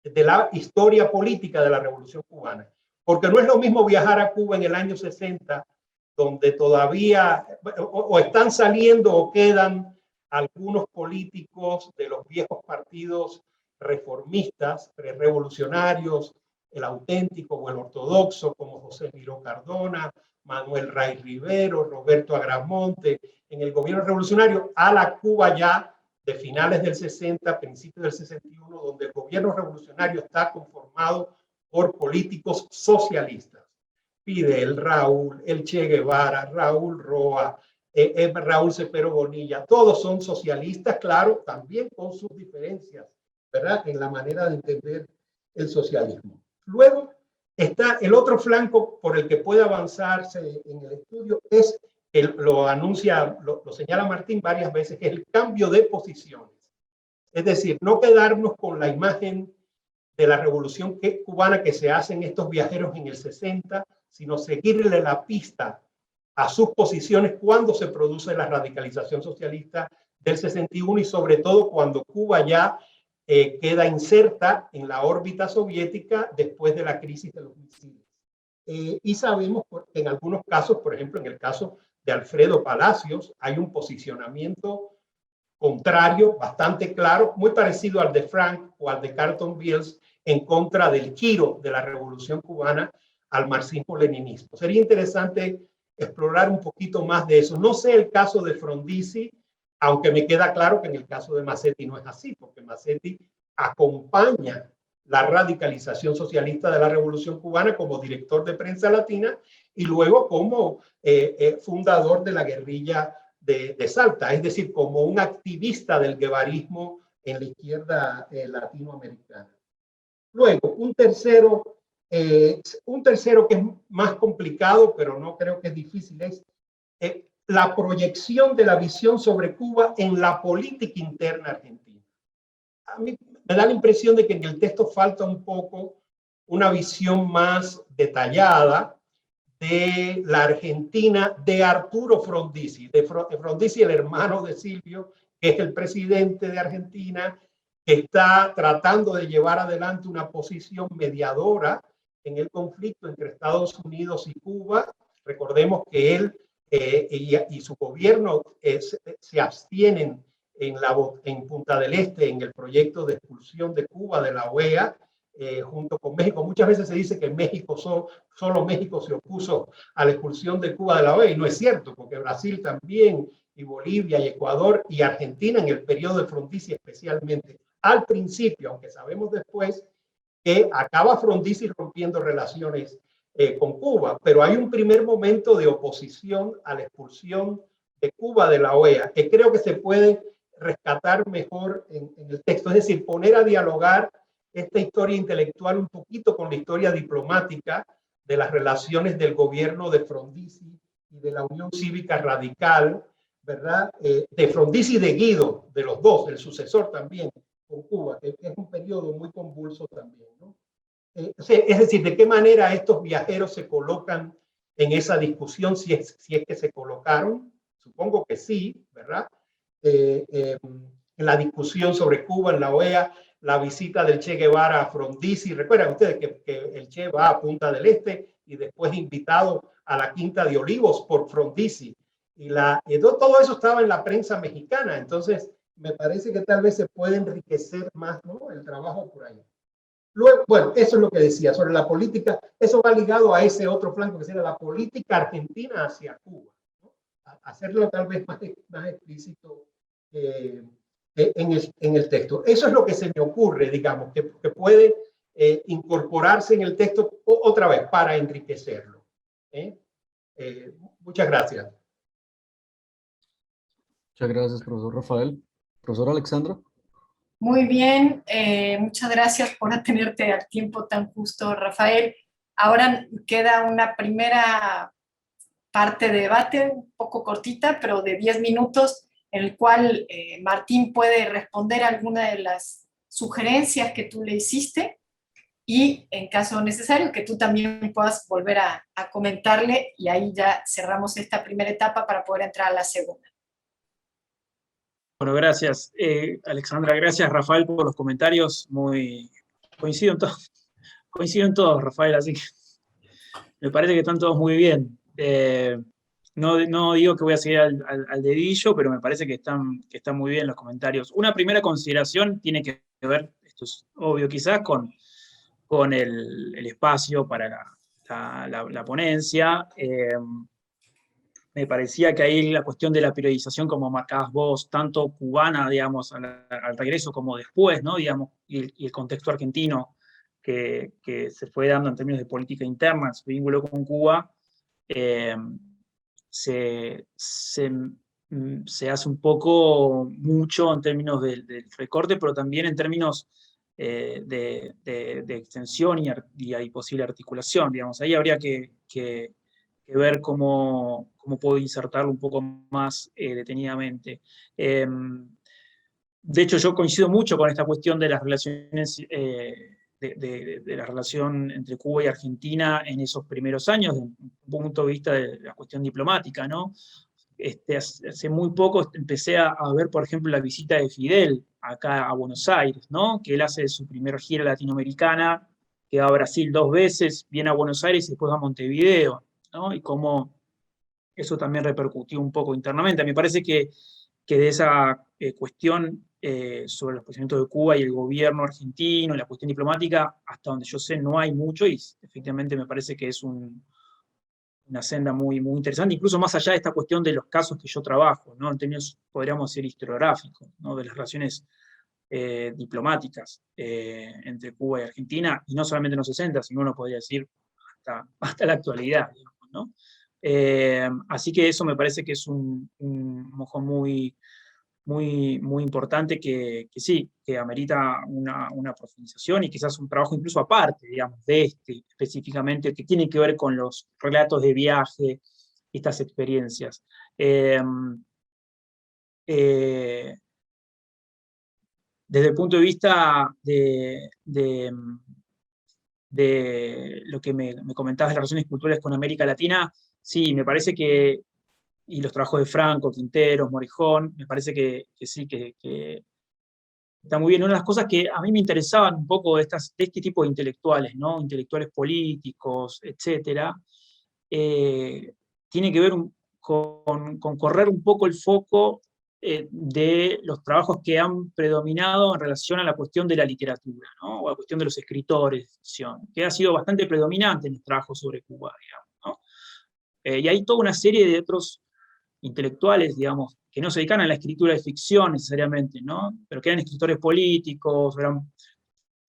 de la historia política de la Revolución Cubana. Porque no es lo mismo viajar a Cuba en el año 60, donde todavía o están saliendo o quedan algunos políticos de los viejos partidos reformistas, prerevolucionarios, el auténtico o el ortodoxo, como José Miró Cardona, Manuel Ray Rivero, Roberto Agramonte, en el gobierno revolucionario, a la Cuba ya de finales del 60, principios del 61, donde el gobierno revolucionario está conformado por políticos socialistas. Fidel, Raúl, el Che Guevara, Raúl Roa, Raúl Cepero Bonilla, todos son socialistas, claro, también con sus diferencias, ¿verdad? En la manera de entender el socialismo. Luego está el otro flanco por el que puede avanzarse en el estudio, es, lo anuncia, lo señala Martín varias veces, que es el cambio de posiciones. Es decir, no quedarnos con la imagen de la revolución cubana que se hacen estos viajeros en el 60, sino seguirle la pista a sus posiciones cuando se produce la radicalización socialista del 61 y sobre todo cuando Cuba ya queda inserta en la órbita soviética después de la crisis de los misiles. Y sabemos que en algunos casos, por ejemplo, en el caso de Alfredo Palacios, hay un posicionamiento contrario, bastante claro, muy parecido al de Frank o al de Carlton Beals, en contra del giro de la revolución cubana al marxismo-leninismo. Sería interesante explorar un poquito más de eso. No sé el caso de Frondizi, aunque me queda claro que en el caso de Massetti no es así, porque Massetti acompaña la radicalización socialista de la revolución cubana como director de prensa latina y luego como fundador de la guerrilla de Salta, es decir, como un activista del guevarismo en la izquierda latinoamericana. Luego, un tercero que es más complicado, pero no creo que es difícil, es la proyección de la visión sobre Cuba en la política interna argentina. A mí me da la impresión de que en el texto falta un poco una visión más detallada de la Argentina de Arturo Frondizi, de Frondizi, el hermano de Silvio, que es el presidente de Argentina, que está tratando de llevar adelante una posición mediadora en el conflicto entre Estados Unidos y Cuba. Recordemos que él y su gobierno se abstienen en Punta del Este en el proyecto de expulsión de Cuba de la OEA, junto con México. Muchas veces se dice que México solo México se opuso a la expulsión de Cuba de la OEA, y no es cierto, porque Brasil también, y Bolivia, y Ecuador, y Argentina en el periodo de Frondizi especialmente. Al principio, aunque sabemos después que acaba Frondizi rompiendo relaciones con Cuba, pero hay un primer momento de oposición a la expulsión de Cuba de la OEA, que creo que se puede rescatar mejor en el texto, es decir, poner a dialogar esta historia intelectual un poquito con la historia diplomática de las relaciones del gobierno de Frondizi y de la Unión Cívica Radical, ¿verdad? De Frondizi y de Guido, de los dos, el sucesor también con Cuba, que es un periodo muy convulso también, ¿no? Es decir, de qué manera estos viajeros se colocan en esa discusión, si es que se colocaron, supongo que sí, ¿verdad? En la discusión sobre Cuba en la OEA, la visita del Che Guevara a Frondizi. Recuerdan ustedes que el Che va a Punta del Este y después invitado a la Quinta de Olivos por Frondizi. Y todo eso estaba en la prensa mexicana, entonces me parece que tal vez se puede enriquecer más, ¿no?, el trabajo por ahí. Luego, bueno, eso es lo que decía sobre la política. Eso va ligado a ese otro flanco que sería la política argentina hacia Cuba, ¿no? Hacerlo tal vez más explícito en el texto. Eso es lo que se me ocurre, digamos, que puede incorporarse en el texto otra vez para enriquecerlo. Muchas gracias. Muchas gracias, profesor Rafael. Profesor Alexandra. Muy bien, muchas gracias por atenerte al tiempo tan justo, Rafael. Ahora queda una primera parte de debate, un poco cortita, pero de 10 minutos, en el cual Martín puede responder alguna de las sugerencias que tú le hiciste, y en caso necesario que tú también puedas volver a comentarle, y ahí ya cerramos esta primera etapa para poder entrar a la segunda. Bueno, gracias, Alexandra. Gracias, Rafael, por los comentarios. Coincido en todos, Rafael, así que me parece que están todos muy bien. No digo que voy a seguir al dedillo, pero me parece que están muy bien los comentarios. Una primera consideración tiene que ver, esto es obvio quizás, con el espacio para la ponencia. Me parecía que ahí la cuestión de la periodización, como marcabas vos, tanto cubana, digamos, al regreso como después, ¿no? Digamos, y el contexto argentino que se fue dando en términos de política interna, su vínculo con Cuba, se hace un poco mucho en términos del recorte, pero también en términos de extensión y posible articulación, digamos. Ahí habría que ver cómo puedo insertarlo un poco más detenidamente. De hecho, yo coincido mucho con esta cuestión de las relaciones, de la relación entre Cuba y Argentina en esos primeros años, desde un punto de vista de la cuestión diplomática, ¿no? Hace muy poco empecé a ver, por ejemplo, la visita de Fidel acá a Buenos Aires, ¿no? Que él hace su primera gira latinoamericana, que va a Brasil 2 veces, viene a Buenos Aires y después va a Montevideo, ¿no? Y cómo eso también repercutió un poco internamente. Me parece que de esa cuestión sobre los posicionamientos de Cuba y el gobierno argentino, la cuestión diplomática, hasta donde yo sé no hay mucho, y efectivamente me parece que es una senda muy, muy interesante, incluso más allá de esta cuestión de los casos que yo trabajo, ¿no? En términos, podríamos decir, historiográficos, ¿no? De las relaciones diplomáticas entre Cuba y Argentina, y no solamente en los 60, sino uno podría decir hasta la actualidad, digamos, ¿no? Así que eso me parece que es un mojón muy, muy, muy importante que sí, que amerita una profundización y quizás un trabajo incluso aparte, digamos, de específicamente, que tiene que ver con los relatos de viaje, estas experiencias. Desde el punto de vista de lo que me comentabas de las relaciones culturales con América Latina, sí, me parece que, y los trabajos de Franco, Quinteros, Morejón, me parece que sí, que está muy bien. Una de las cosas que a mí me interesaban un poco de este tipo de intelectuales, ¿no? Intelectuales políticos, etcétera, tiene que ver con correr un poco el foco de los trabajos que han predominado en relación a la cuestión de la literatura, ¿no? O a la cuestión de los escritores de ficción, que ha sido bastante predominante en los trabajos sobre Cuba, digamos, ¿no? Y hay toda una serie de otros intelectuales, digamos, que no se dedican a la escritura de ficción necesariamente, ¿no? Pero que eran escritores políticos, eran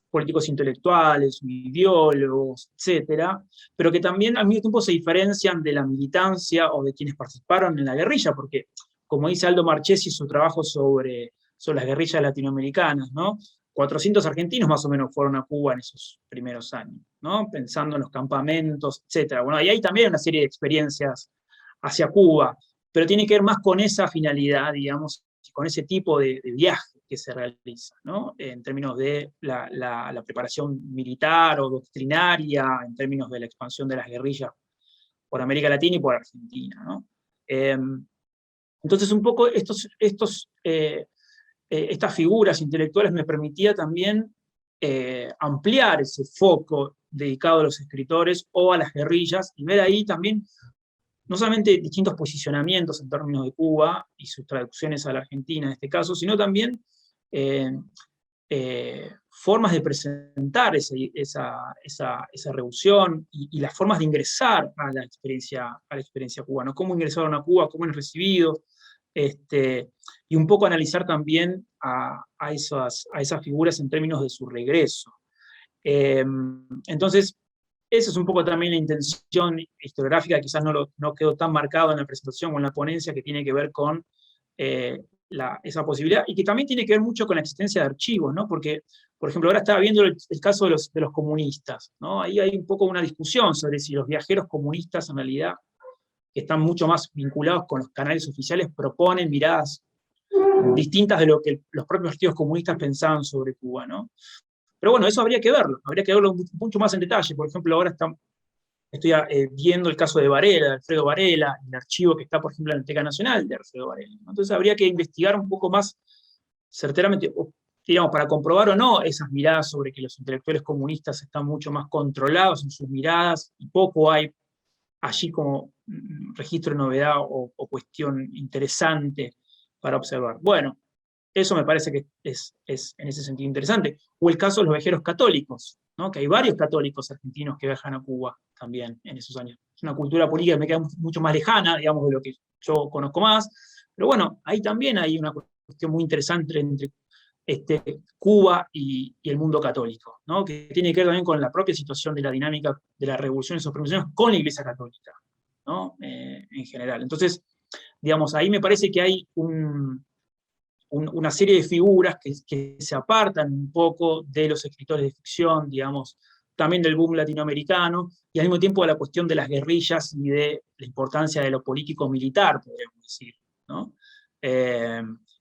políticos intelectuales, ideólogos, etcétera, pero que también al mismo tiempo se diferencian de la militancia o de quienes participaron en la guerrilla, porque, como dice Aldo Marchesi en su trabajo sobre las guerrillas latinoamericanas, ¿no? 400 argentinos más o menos fueron a Cuba en esos primeros años, ¿no? Pensando en los campamentos, etcétera. Bueno, y hay también una serie de experiencias hacia Cuba, pero tiene que ver más con esa finalidad, digamos, con ese tipo de viaje que se realiza, ¿no? En términos de la preparación militar o doctrinaria, en términos de la expansión de las guerrillas por América Latina y por Argentina, ¿no? Entonces, un poco estas figuras intelectuales me permitía también ampliar ese foco dedicado a los escritores o a las guerrillas, y ver ahí también no solamente distintos posicionamientos en términos de Cuba y sus traducciones a la Argentina en este caso, sino también formas de presentar esa revolución y las formas de ingresar a la experiencia cubana, cómo ingresaron a Cuba, cómo han recibido, y un poco analizar también a esas figuras en términos de su regreso. Entonces, esa es un poco también la intención historiográfica, quizás no quedó tan marcado en la presentación o en la ponencia, que tiene que ver con esa posibilidad, y que también tiene que ver mucho con la existencia de archivos, ¿no? Porque, por ejemplo, ahora estaba viendo el caso de los comunistas, ¿no? Ahí hay un poco una discusión sobre si los viajeros comunistas, en realidad, que están mucho más vinculados con los canales oficiales, proponen miradas distintas de lo que los propios partidos comunistas pensaban sobre Cuba, ¿no? Pero bueno, eso habría que verlo mucho más en detalle. Por ejemplo, ahora estoy viendo el caso de Varela, de Alfredo Varela, el archivo que está, por ejemplo, en la Biblioteca Nacional de Alfredo Varela, ¿no? Entonces habría que investigar un poco más certeramente, digamos, para comprobar o no esas miradas sobre que los intelectuales comunistas están mucho más controlados en sus miradas y poco hay allí como registro de novedad o cuestión interesante para observar. Bueno, eso me parece que es en ese sentido interesante. O el caso de los viajeros católicos, ¿no? Que hay varios católicos argentinos que viajan a Cuba también en esos años. Es una cultura política que me queda mucho más lejana, digamos, de lo que yo conozco más. Pero bueno, ahí también hay una cuestión muy interesante entre Cuba y el mundo católico, ¿no? Que tiene que ver también con la propia situación de la dinámica de la revolución y sus revoluciones con la Iglesia Católica, ¿no? En general. Entonces, digamos, ahí me parece que hay una serie de figuras que se apartan un poco de los escritores de ficción, digamos, también del boom latinoamericano, y al mismo tiempo de la cuestión de las guerrillas y de la importancia de lo político-militar, podríamos decir, ¿no?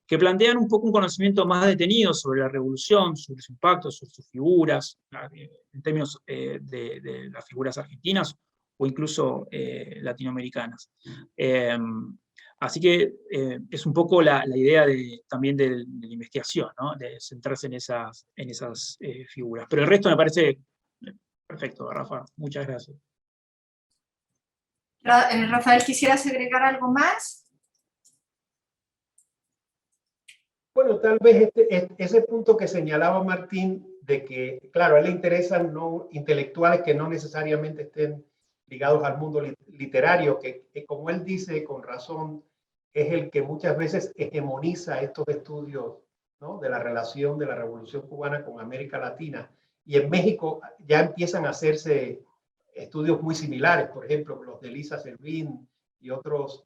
Que plantean un poco un conocimiento más detenido sobre la revolución, sobre su impacto, sobre sus figuras, en términos de las figuras argentinas o incluso latinoamericanas. Así que es un poco la idea también de la investigación, ¿no? De centrarse en esas figuras. Pero el resto me parece perfecto, Rafa. Muchas gracias. Rafael, ¿quisieras agregar algo más? Bueno, tal vez ese punto que señalaba Martín, de que, claro, a él le interesan no intelectuales que no necesariamente estén ligados al mundo literario, que como él dice con razón, es el que muchas veces hegemoniza estos estudios, ¿no? De la relación de la Revolución Cubana con América Latina. Y en México ya empiezan a hacerse estudios muy similares, por ejemplo, los de Elisa Servín y otros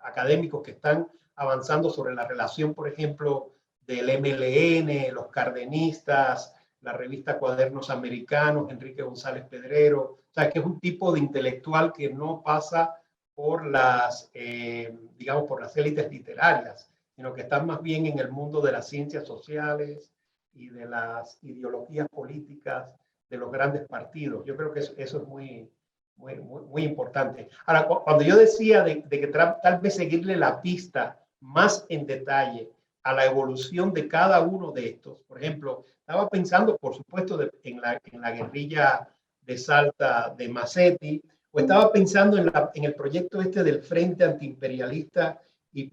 académicos que están avanzando sobre la relación, por ejemplo, del MLN, los cardenistas, la revista Cuadernos Americanos, Enrique González Pedrero, o sea, que es un tipo de intelectual que no pasa por las, digamos, por las élites literarias, sino que están más bien en el mundo de las ciencias sociales y de las ideologías políticas de los grandes partidos. Yo creo que eso es muy importante. Ahora, cuando yo decía de que tal vez seguirle la pista más en detalle a la evolución de cada uno de estos, por ejemplo, estaba pensando, por supuesto, en la guerrilla de Salta de Massetti, o estaba pensando en el proyecto del Frente Antiimperialista, y,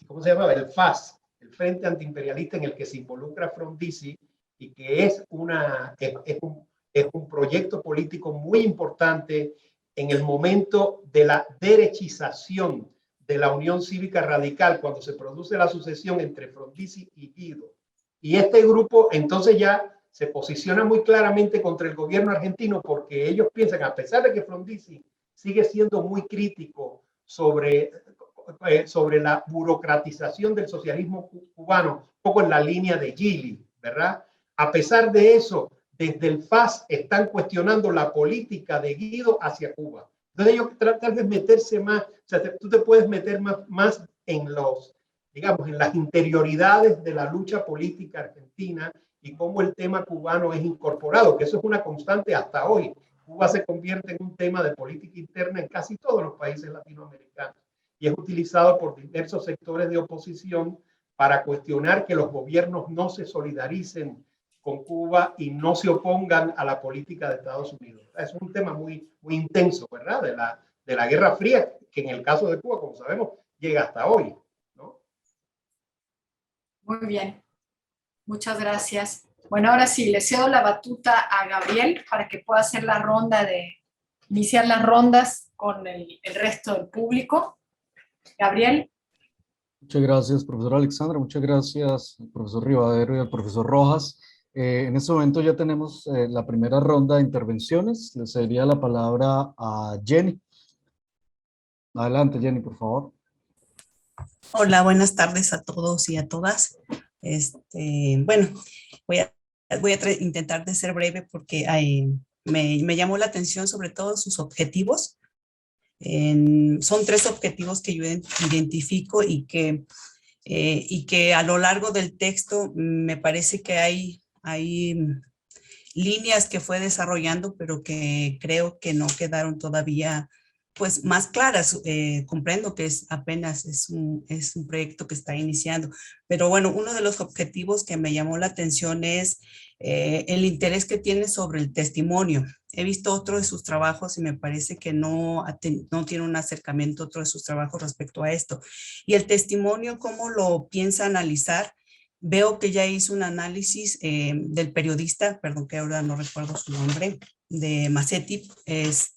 ¿cómo se llamaba? El FAS, el Frente Antiimperialista, en el que se involucra Frondizi, y que es un proyecto político muy importante en el momento de la derechización de la Unión Cívica Radical, cuando se produce la sucesión entre Frondizi y Guido. Y este grupo entonces ya se posiciona muy claramente contra el gobierno argentino, porque ellos piensan, a pesar de que Frondizi sigue siendo muy crítico sobre la burocratización del socialismo cubano, un poco en la línea de Gili, ¿verdad? A pesar de eso, desde el FAS están cuestionando la política de Guido hacia Cuba. Entonces ellos tratan de meterse más, o sea, tú te puedes meter más en digamos, en las interioridades de la lucha política argentina y cómo el tema cubano es incorporado, que eso es una constante hasta hoy. Cuba se convierte en un tema de política interna en casi todos los países latinoamericanos y es utilizado por diversos sectores de oposición para cuestionar que los gobiernos no se solidaricen con Cuba y no se opongan a la política de Estados Unidos. Es un tema muy intenso, ¿verdad? De la Guerra Fría, que en el caso de Cuba, como sabemos, llega hasta hoy, ¿no? Muy bien. Muchas gracias. Bueno, ahora sí, le cedo la batuta a Gabriel para que pueda hacer iniciar las rondas con el resto del público. Gabriel. Muchas gracias, profesor Alexandra. Muchas gracias, profesor Rivadero y al profesor Rojas. En este momento ya tenemos la primera ronda de intervenciones. Le cedería la palabra a Jenny. Adelante, Jenny, por favor. Hola, buenas tardes a todos y a todas. Bueno, voy a intentar de ser breve porque me llamó la atención sobre todo sus objetivos Son tres objetivos que yo identifico y que a lo largo del texto me parece que hay líneas que fue desarrollando, pero que creo que no quedaron todavía pues más claras. Comprendo que apenas es un proyecto que está iniciando, pero bueno, uno de los objetivos que me llamó la atención es el interés que tiene sobre el testimonio. He visto otro de sus trabajos y me parece que no tiene un acercamiento otro de sus trabajos respecto a esto. Y el testimonio, ¿cómo lo piensa analizar? Veo que ya hizo un análisis del periodista, perdón que ahora no recuerdo su nombre, de Massetti,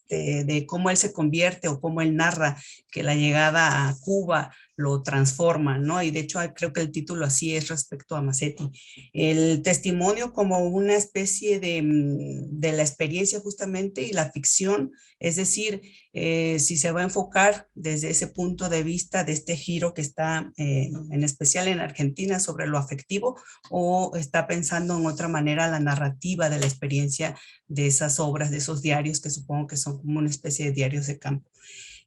de cómo él se convierte o cómo él narra que la llegada a Cuba lo transforma, ¿no? Y de hecho creo que el título así es respecto a Massetti. El testimonio como una especie de la experiencia justamente y la ficción, es decir, si se va a enfocar desde ese punto de vista de este giro que está en especial en Argentina sobre lo afectivo, o está pensando en otra manera la narrativa de la experiencia de esas obras, de esos diarios que supongo que son como una especie de diarios de campo.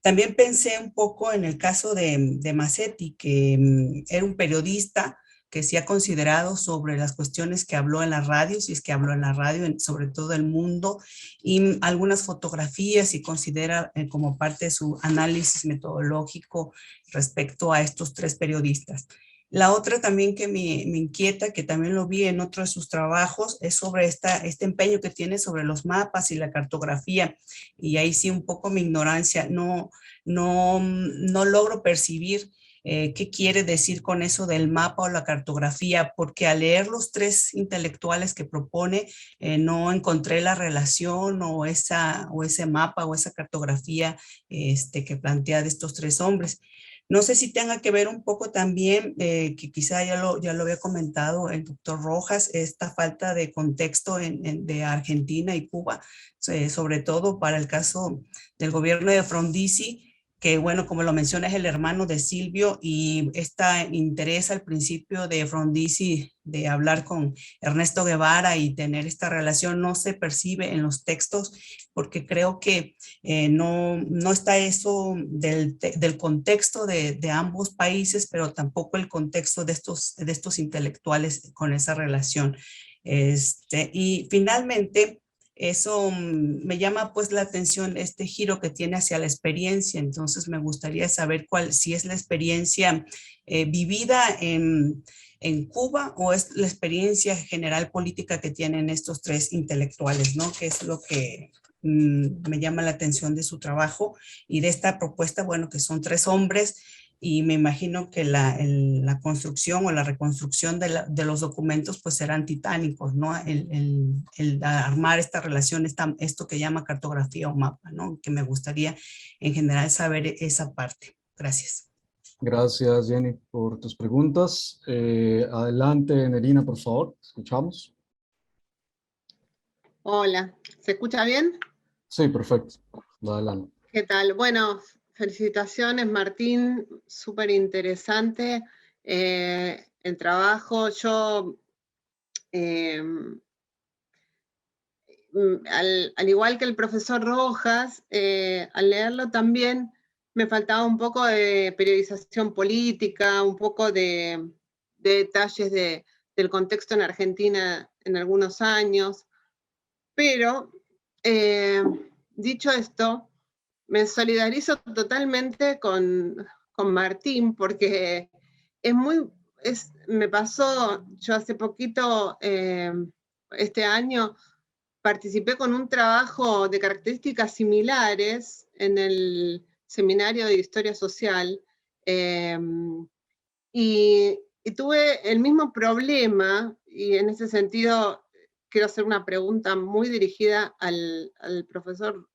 También pensé un poco en el caso de Massetti, que era un periodista que se ha considerado sobre las cuestiones que habló en la radio, si es que habló en la radio, sobre todo el mundo, y algunas fotografías y considera como parte de su análisis metodológico respecto a estos tres periodistas. La otra también que me inquieta, que también lo vi en otro de sus trabajos, es sobre este empeño que tiene sobre los mapas y la cartografía. Y ahí sí un poco mi ignorancia, no logro percibir qué quiere decir con eso del mapa o la cartografía, porque al leer los tres intelectuales que propone, no encontré la relación o ese mapa o esa cartografía que plantea de estos tres hombres. No sé si tenga que ver un poco también, que quizá ya lo había comentado el doctor Rojas, esta falta de contexto de Argentina y Cuba, sobre todo para el caso del gobierno de Frondizi, que bueno, como lo menciona, es el hermano de Silvio, y este interés al principio de Frondizi de hablar con Ernesto Guevara y tener esta relación no se percibe en los textos, porque creo que no está eso del contexto de ambos países, pero tampoco el contexto de estos intelectuales con esa relación. Y finalmente, eso me llama pues la atención, este giro que tiene hacia la experiencia. Entonces me gustaría saber si es la experiencia vivida en Cuba o es la experiencia general política que tienen estos tres intelectuales, ¿no? Que es lo que me llama la atención de su trabajo y de esta propuesta, bueno, que son tres hombres, y me imagino que la construcción o la reconstrucción de los documentos pues serán titánicos, ¿no? El armar esta relación, esto que llama cartografía o mapa, ¿no? Que me gustaría en general saber esa parte. Gracias. Gracias, Jenny, por tus preguntas. Adelante, Nerina, por favor. Escuchamos. Hola, ¿se escucha bien? Sí, perfecto. Adelante. ¿Qué tal? Bueno, felicitaciones, Martín, súper interesante el trabajo. Yo, al igual que el profesor Rojas, al leerlo también me faltaba un poco de periodización política, un poco de detalles del contexto en Argentina en algunos años, pero dicho esto, me solidarizo totalmente con Martín, porque me pasó, yo hace poquito, este año, participé con un trabajo de características similares en el Seminario de Historia Social, y tuve el mismo problema, y en ese sentido quiero hacer una pregunta muy dirigida al profesor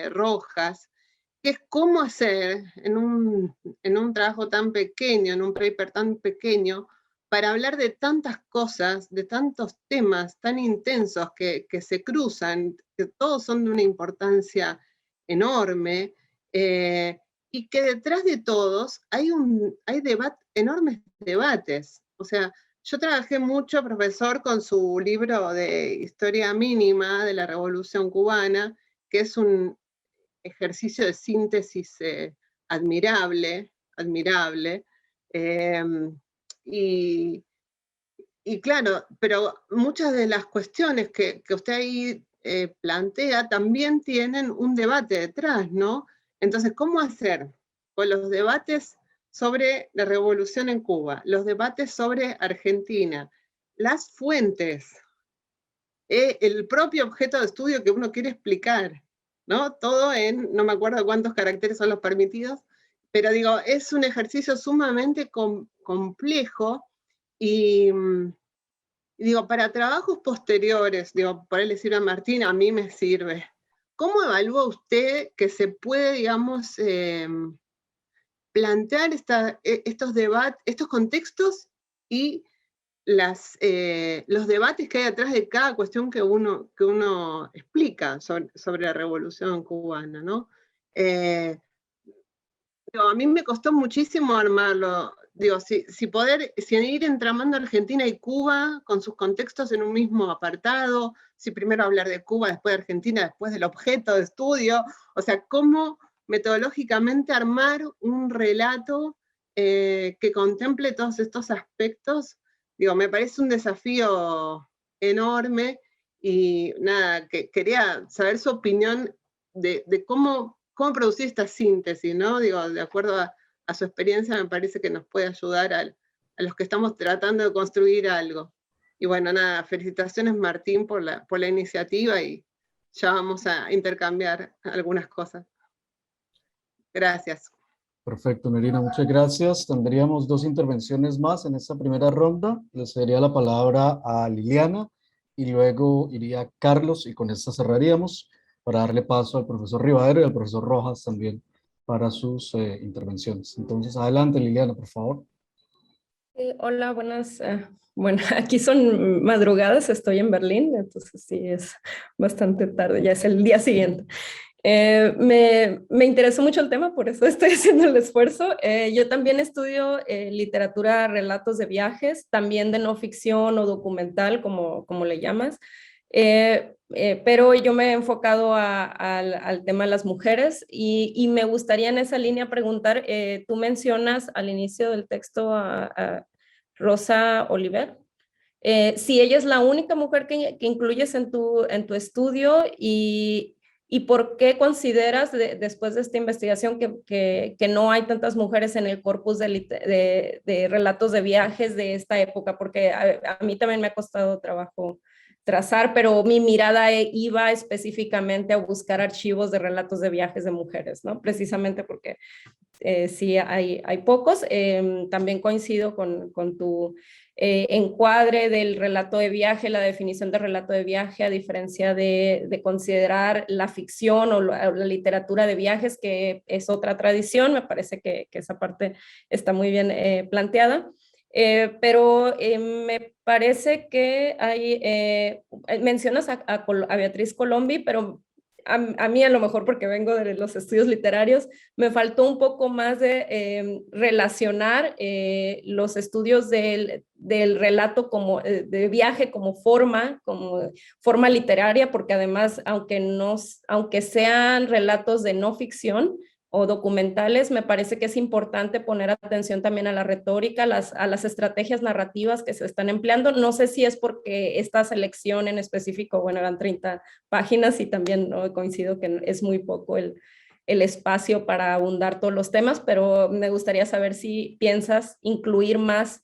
Rojas, que es cómo hacer en un trabajo tan pequeño, en un paper tan pequeño, para hablar de tantas cosas, de tantos temas tan intensos que se cruzan, que todos son de una importancia enorme, y que detrás de todos hay enormes debates. O sea, yo trabajé mucho, profesor, con su libro de Historia Mínima de la Revolución Cubana, que es ejercicio de síntesis admirable, admirable. Y claro, pero muchas de las cuestiones que usted ahí plantea también tienen un debate detrás, ¿no? Entonces, ¿cómo hacer con los debates sobre la revolución en Cuba, los debates sobre Argentina, las fuentes, el propio objeto de estudio que uno quiere explicar, ¿no? Todo en, no me acuerdo cuántos caracteres son los permitidos, pero digo, es un ejercicio sumamente complejo y digo, para trabajos posteriores, digo, por él decir a Martín, a mí me sirve. ¿Cómo evalúa usted que se puede, digamos, plantear estos debates, estos contextos y los debates que hay detrás de cada cuestión que uno explica sobre la revolución cubana, ¿no? A mí me costó muchísimo armarlo. Digo, si ir entramando Argentina y Cuba con sus contextos en un mismo apartado, si primero hablar de Cuba, después de Argentina, después del objeto de estudio, o sea, cómo metodológicamente armar un relato que contemple todos estos aspectos, digo, me parece un desafío enorme y nada, que quería saber su opinión de cómo producir esta síntesis, ¿no? Digo, de acuerdo a su experiencia, me parece que nos puede ayudar a los que estamos tratando de construir algo. Y bueno, nada, felicitaciones Martín por la iniciativa y ya vamos a intercambiar algunas cosas. Gracias. Perfecto, Nerina, muchas gracias. Tendríamos 2 intervenciones más en esta primera ronda. Le cedería la palabra a Liliana y luego iría Carlos y con esta cerraríamos para darle paso al profesor Rivadero y al profesor Rojas también para sus intervenciones. Entonces, adelante Liliana, por favor. Hola, buenas. Bueno, aquí son madrugadas, estoy en Berlín, entonces sí, es bastante tarde, ya es el día siguiente. Me interesó mucho el tema, por eso estoy haciendo el esfuerzo. Yo también estudio literatura, relatos de viajes, también de no ficción o documental, como le llamas. Pero yo me he enfocado al tema de las mujeres y me gustaría en esa línea preguntar, tú mencionas al inicio del texto a Rosa Oliver, si ella es la única mujer que incluyes en tu estudio y por qué consideras después de esta investigación que no hay tantas mujeres en el corpus de relatos de viajes de esta época, porque a mí también me ha costado trabajo trazar, pero mi mirada iba específicamente a buscar archivos de relatos de viajes de mujeres, ¿no? Precisamente porque sí hay pocos. También coincido con tu encuadre del relato de viaje, la definición de relato de viaje, a diferencia de considerar la ficción o la literatura de viajes, que es otra tradición. Me parece que esa parte está muy bien planteada. Pero me parece que mencionas a Beatriz Colombi, pero a mí a lo mejor porque vengo de los estudios literarios, me faltó un poco más de relacionar los estudios del relato de viaje como forma literaria, porque además, aunque sean relatos de no ficción o documentales, me parece que es importante poner atención también a la retórica, a las estrategias narrativas que se están empleando. No sé si es porque esta selección en específico, bueno, eran 30 páginas y también no coincido que es muy poco el espacio para abundar todos los temas, pero me gustaría saber si piensas incluir más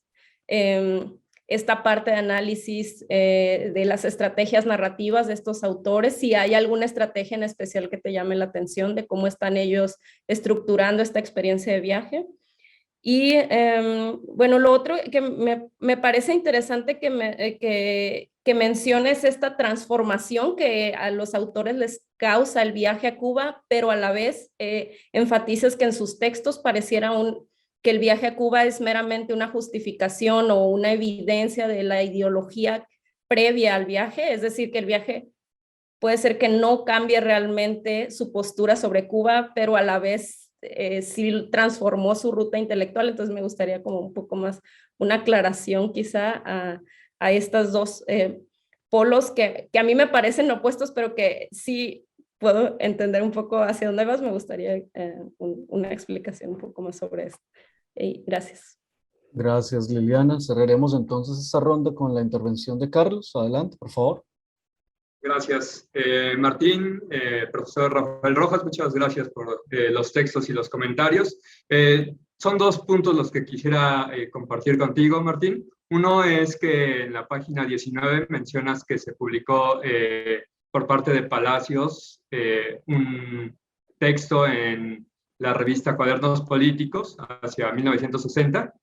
esta parte de análisis de las estrategias narrativas de estos autores, si hay alguna estrategia en especial que te llame la atención de cómo están ellos estructurando esta experiencia de viaje. Y bueno, lo otro que me parece interesante que menciones esta transformación que a los autores les causa el viaje a Cuba, pero a la vez enfatices que en sus textos pareciera que el viaje a Cuba es meramente una justificación o una evidencia de la ideología previa al viaje, es decir, que el viaje puede ser que no cambie realmente su postura sobre Cuba, pero a la vez sí transformó su ruta intelectual. Entonces me gustaría como un poco más una aclaración quizá a estas dos polos que a mí me parecen opuestos, pero que sí puedo entender un poco hacia dónde vas, me gustaría una explicación un poco más sobre esto. Y gracias. Gracias, Liliana. Cerraremos entonces esta ronda con la intervención de Carlos. Adelante, por favor. Gracias, Martín, profesor Rafael Rojas, muchas gracias por los textos y los comentarios. Son dos puntos los que quisiera compartir contigo, Martín. Uno es que en la página 19 mencionas que se publicó por parte de Palacios un texto en la revista Cuadernos Políticos hacia 1960.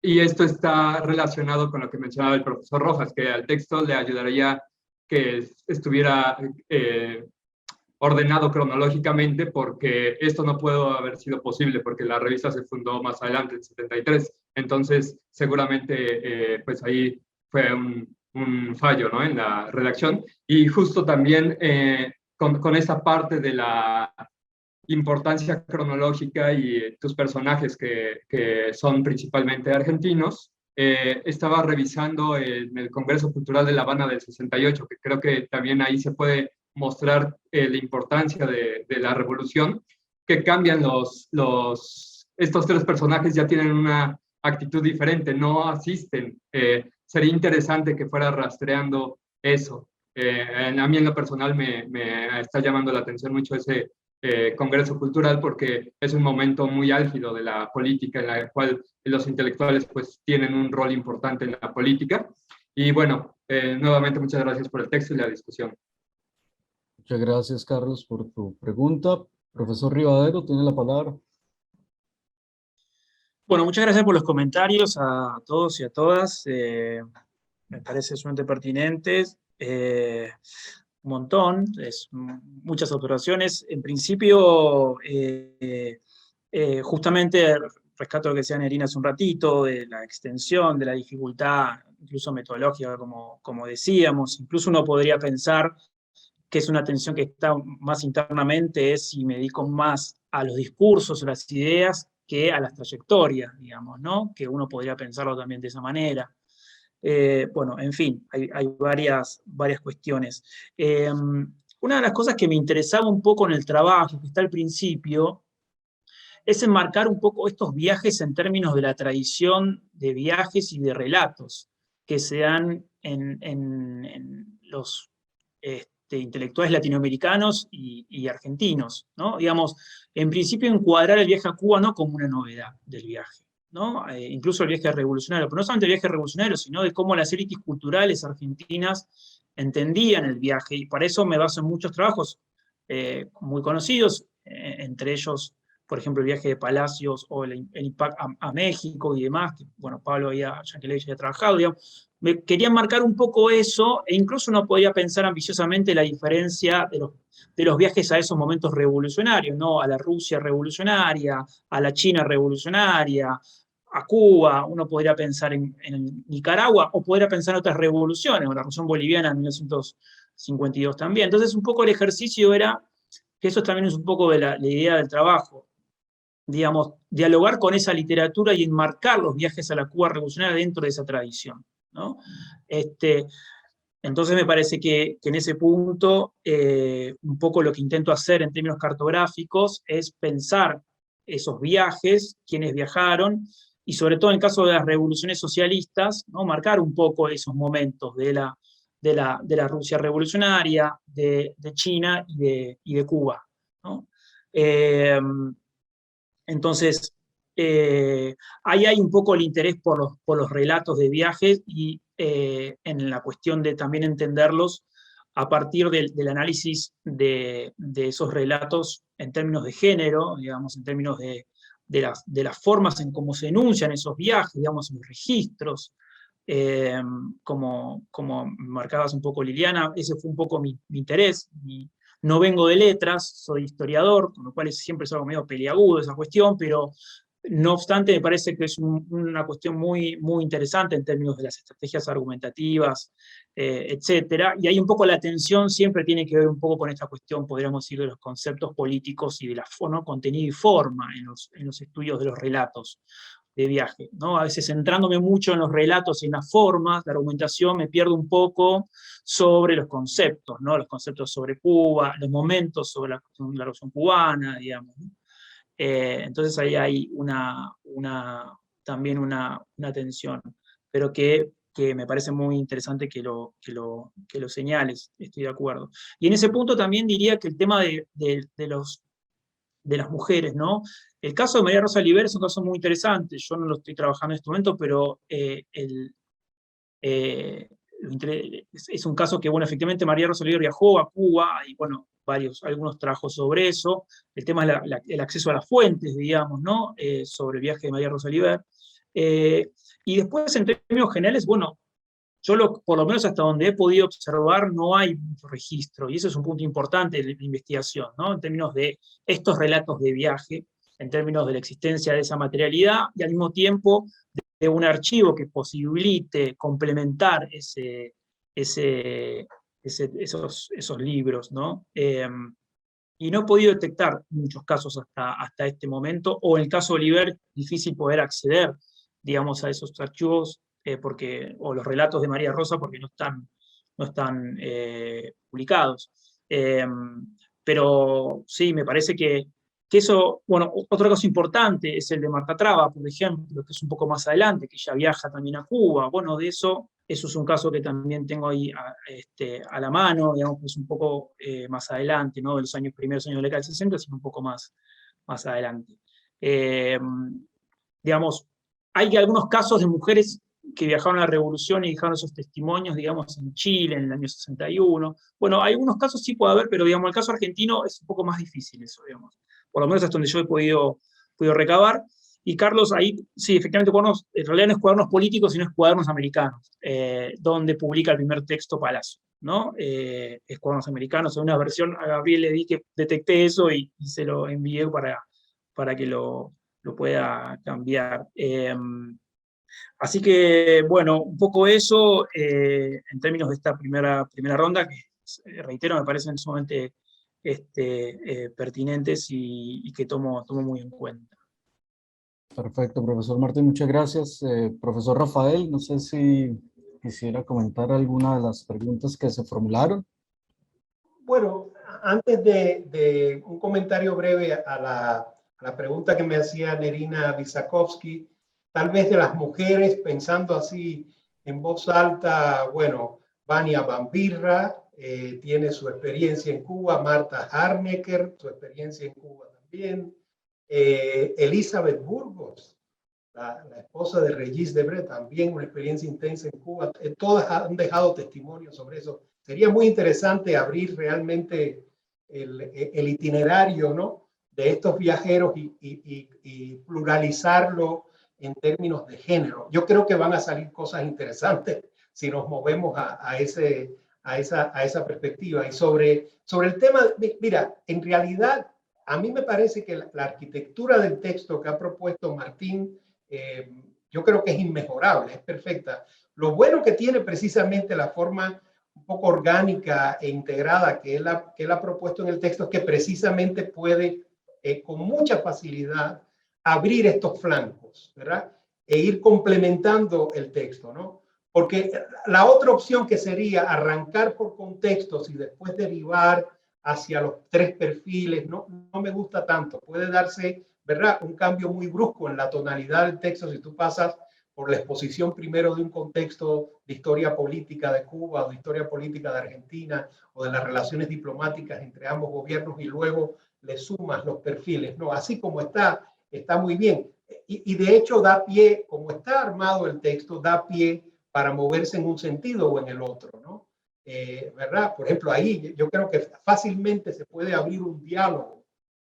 Y esto está relacionado con lo que mencionaba el profesor Rojas, que al texto le ayudaría que estuviera ordenado cronológicamente, porque esto no pudo haber sido posible, porque la revista se fundó más adelante, en 73. Entonces, seguramente, pues ahí fue un fallo, ¿no?, en la redacción. Y justo también con esta parte de la importancia cronológica y tus personajes que son principalmente argentinos, estaba revisando en el Congreso Cultural de La Habana del 68, que creo que también ahí se puede mostrar la importancia de la revolución, que cambian estos tres personajes, ya tienen una actitud diferente, no asisten. Sería interesante que fuera rastreando eso. A mí en lo personal me está llamando la atención mucho ese Congreso Cultural, porque es un momento muy álgido de la política, en la cual los intelectuales pues tienen un rol importante en la política. Y bueno, nuevamente muchas gracias por el texto y la discusión. Muchas gracias, Carlos, por tu pregunta. Profesor Rivadero, tiene la palabra. Bueno, muchas gracias por los comentarios a todos y a todas. Me parece sumamente pertinentes. Un montón, muchas observaciones. En principio, justamente rescato lo que decía Nerina hace un ratito, de la extensión, de la dificultad, incluso metodológica, como decíamos. Incluso uno podría pensar que es una tensión que está más internamente, es si me dedico más a los discursos, a las ideas, que a las trayectorias, digamos, ¿no? Que uno podría pensarlo también de esa manera. Bueno, en fin, hay varias cuestiones. Una de las cosas que me interesaba un poco en el trabajo, que está al principio, es enmarcar un poco estos viajes en términos de la tradición de viajes y de relatos que se dan en los intelectuales latinoamericanos y argentinos, ¿no? Digamos, en principio encuadrar el viaje a Cuba no como una novedad del viaje, ¿no? Incluso el viaje revolucionario, pero no solamente el viaje revolucionario, sino de cómo las élites culturales argentinas entendían el viaje, y para eso me baso en muchos trabajos muy conocidos, entre ellos, por ejemplo, el viaje de Palacios o el IPAC a México y demás, que, bueno, Pablo Yankelevich había trabajado, digamos. Me quería marcar un poco eso, e incluso uno podía pensar ambiciosamente la diferencia de los viajes a esos momentos revolucionarios, ¿no? A la Rusia revolucionaria, a la China revolucionaria, a Cuba. Uno podría pensar en Nicaragua, o podría pensar en otras revoluciones, o la Revolución Boliviana en 1952 también. Entonces, un poco el ejercicio era, que eso también es un poco de la idea del trabajo, digamos, dialogar con esa literatura y enmarcar los viajes a la Cuba revolucionaria dentro de esa tradición, ¿no? Entonces me parece que en ese punto un poco lo que intento hacer en términos cartográficos es pensar esos viajes, quienes viajaron, y sobre todo en el caso de las revoluciones socialistas, ¿no? Marcar un poco esos momentos de la Rusia revolucionaria, de China y de Cuba, ¿no? Entonces, ahí hay un poco el interés por los relatos de viajes y en la cuestión de también entenderlos a partir del análisis de esos relatos en términos de género, digamos, en términos de las formas en cómo se enuncian esos viajes, digamos, los registros, como marcabas un poco, Liliana. Ese fue un poco mi interés. No vengo de letras, soy historiador, con lo cual siempre es algo medio peliagudo esa cuestión, pero no obstante me parece que es una cuestión muy, muy interesante en términos de las estrategias argumentativas, etcétera. Y ahí un poco la atención siempre tiene que ver un poco con esta cuestión, podríamos decir, de los conceptos políticos y de la, ¿no?, contenido y forma en los estudios de los relatos. de viaje, ¿no? A veces centrándome mucho en los relatos y en las formas, la argumentación, me pierdo un poco sobre los conceptos, ¿no? Los conceptos sobre Cuba, los momentos sobre la revolución cubana, digamos, ¿no? Entonces ahí hay también una tensión, pero que me parece muy interesante que lo señales, estoy de acuerdo. Y en ese punto también diría que el tema de las mujeres, ¿no? El caso de María Rosa Oliver es un caso muy interesante, yo no lo estoy trabajando en este momento, pero es un caso que, bueno, efectivamente María Rosa Oliver viajó a Cuba, y bueno, algunos trabajos sobre eso, el tema es el acceso a las fuentes, digamos, ¿no? Sobre el viaje de María Rosa Oliver. Y después, en términos generales, bueno, yo por lo menos hasta donde he podido observar no hay mucho registro, y eso es un punto importante de la investigación, ¿no? En términos de estos relatos de viaje, en términos de la existencia de esa materialidad, y al mismo tiempo de un archivo que posibilite complementar esos libros, ¿no? Y no he podido detectar muchos casos hasta este momento, o en el caso de Oliver, difícil poder acceder, digamos, a esos archivos, o los relatos de María Rosa, porque no están publicados. Pero sí, me parece que eso, bueno, otro caso importante es el de Marta Traba, por ejemplo, que es un poco más adelante, que ella viaja también a Cuba. Bueno, eso es un caso que también tengo ahí a la mano, digamos, que es un poco más adelante, no de los primeros años de la década del 60, sino un poco más adelante. Digamos, hay algunos casos de mujeres que viajaron a la revolución y dejaron esos testimonios, digamos, en Chile en el año 61. Bueno, hay algunos casos sí puede haber, pero digamos, el caso argentino es un poco más difícil eso, digamos. Por lo menos hasta donde yo he podido recabar. Y Carlos, ahí, sí, efectivamente, en realidad no es Cuadernos Políticos, sino es Cuadernos Americanos, donde publica el primer texto Palazzo, ¿no? Es Cuadernos Americanos, en una versión, a Gabriel le di que detecté eso y se lo envié para que lo pueda cambiar. Así que, bueno, un poco eso en términos de esta primera ronda, que reitero, me parecen sumamente pertinentes y que tomo muy en cuenta. Perfecto, profesor Martín, muchas gracias. Profesor Rafael, no sé si quisiera comentar alguna de las preguntas que se formularon. Bueno, antes de un comentario breve a la pregunta que me hacía Nerina Visakovsky, tal vez de las mujeres, pensando así en voz alta, bueno, Vania Bambirra tiene su experiencia en Cuba, Marta Harnecker, su experiencia en Cuba también, Elizabeth Burgos, la esposa de Regis Debray, también una experiencia intensa en Cuba. Todas han dejado testimonio sobre eso. Sería muy interesante abrir realmente el itinerario, ¿no?, de estos viajeros y pluralizarlo en términos de género. Yo creo que van a salir cosas interesantes si nos movemos a esa perspectiva. Y sobre el tema, mira, en realidad a mí me parece que la arquitectura del texto que ha propuesto Martín, yo creo que es inmejorable, es perfecta. Lo bueno que tiene precisamente la forma un poco orgánica e integrada que él ha propuesto en el texto es que precisamente puede con mucha facilidad abrir estos flancos, ¿verdad? E ir complementando el texto, ¿no? Porque la otra opción que sería arrancar por contextos y después derivar hacia los tres perfiles, no me gusta tanto. Puede darse, ¿verdad?, un cambio muy brusco en la tonalidad del texto si tú pasas por la exposición primero de un contexto de historia política de Cuba o de historia política de Argentina o de las relaciones diplomáticas entre ambos gobiernos y luego le sumas los perfiles. No, así como está muy bien. Y de hecho da pie, como está armado el texto, da pie para moverse en un sentido o en el otro, ¿no? ¿Verdad? Por ejemplo, ahí yo creo que fácilmente se puede abrir un diálogo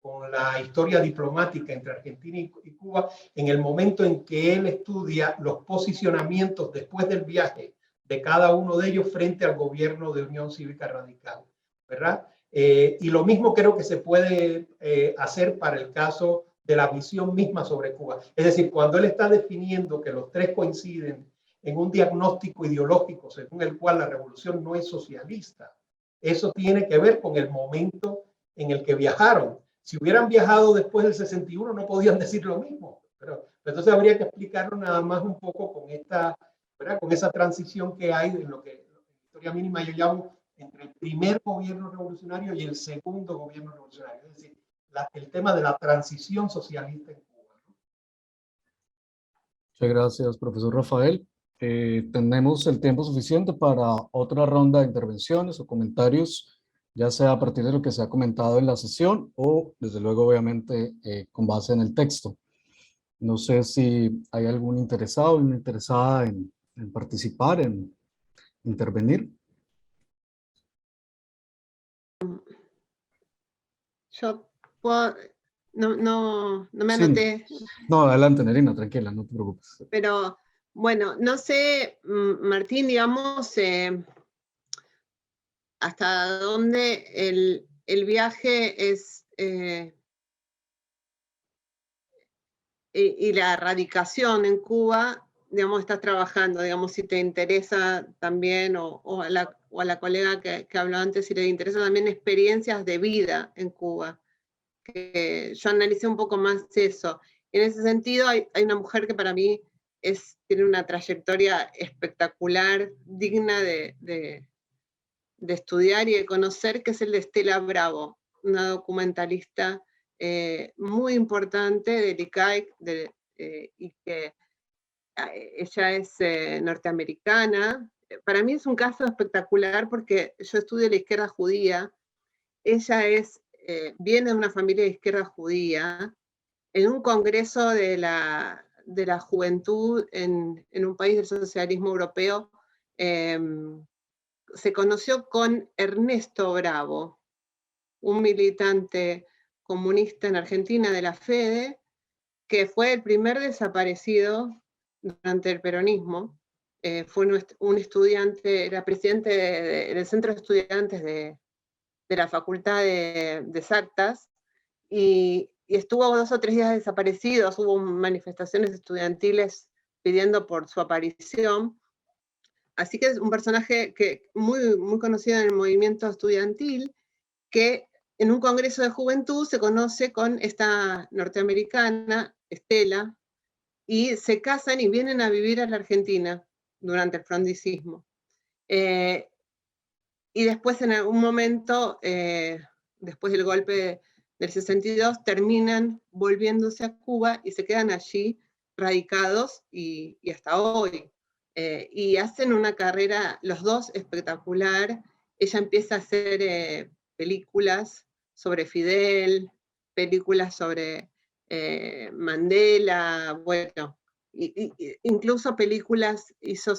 con la historia diplomática entre Argentina y Cuba en el momento en que él estudia los posicionamientos después del viaje de cada uno de ellos frente al gobierno de Unión Cívica Radical, ¿verdad? Y lo mismo creo que se puede hacer para el caso de la visión misma sobre Cuba. Es decir, cuando él está definiendo que los tres coinciden en un diagnóstico ideológico según el cual la revolución no es socialista, eso tiene que ver con el momento en el que viajaron. Si hubieran viajado después del 61 no podían decir lo mismo, Pero entonces habría que explicarlo nada más un poco con esta, ¿verdad? Con esa transición que hay en lo que en historia mínima yo llamo entre el primer gobierno revolucionario y el segundo gobierno revolucionario. Es decir, el tema de la transición socialista en Cuba. Muchas gracias, profesor Rafael. Tenemos el tiempo suficiente para otra ronda de intervenciones o comentarios, ya sea a partir de lo que se ha comentado en la sesión o, desde luego, obviamente, con base en el texto. No sé si hay algún interesado o una interesada en participar, en intervenir. Yo puedo, no me Sí. anoté, No, adelante, Nerina, tranquila, no te preocupes. pero bueno, no sé, Martín, digamos, hasta dónde el viaje es, y la radicación en Cuba, digamos, estás trabajando, digamos, si te interesa también, o a la colega que habló antes, si le interesa también experiencias de vida en Cuba. Que yo analicé un poco más eso. En ese sentido, hay una mujer que para mí tiene una trayectoria espectacular, digna de estudiar y de conocer, que es el de Estela Bravo, una documentalista muy importante del ICAIC, y que ella es norteamericana. Para mí es un caso espectacular porque yo estudio la izquierda judía. Ella viene de una familia de izquierda judía, en un congreso de la juventud en un país del socialismo europeo. Se conoció con Ernesto Bravo, un militante comunista en Argentina de la FEDE, que fue el primer desaparecido durante el peronismo. Fue un estudiante, era presidente del Centro de Estudiantes de la Facultad de Exactas, y estuvo 2 o 3 días desaparecidos. Hubo manifestaciones estudiantiles pidiendo por su aparición. Así que es un personaje muy, muy conocido en el movimiento estudiantil, que en un congreso de juventud se conoce con esta norteamericana, Estela, y se casan y vienen a vivir a la Argentina durante el frondicismo. Y después, en algún momento, después del golpe del 62, terminan volviéndose a Cuba y se quedan allí radicados y hasta hoy. Y hacen una carrera, los dos, espectacular. Ella empieza a hacer películas sobre Fidel, películas sobre Mandela, bueno, incluso películas hizo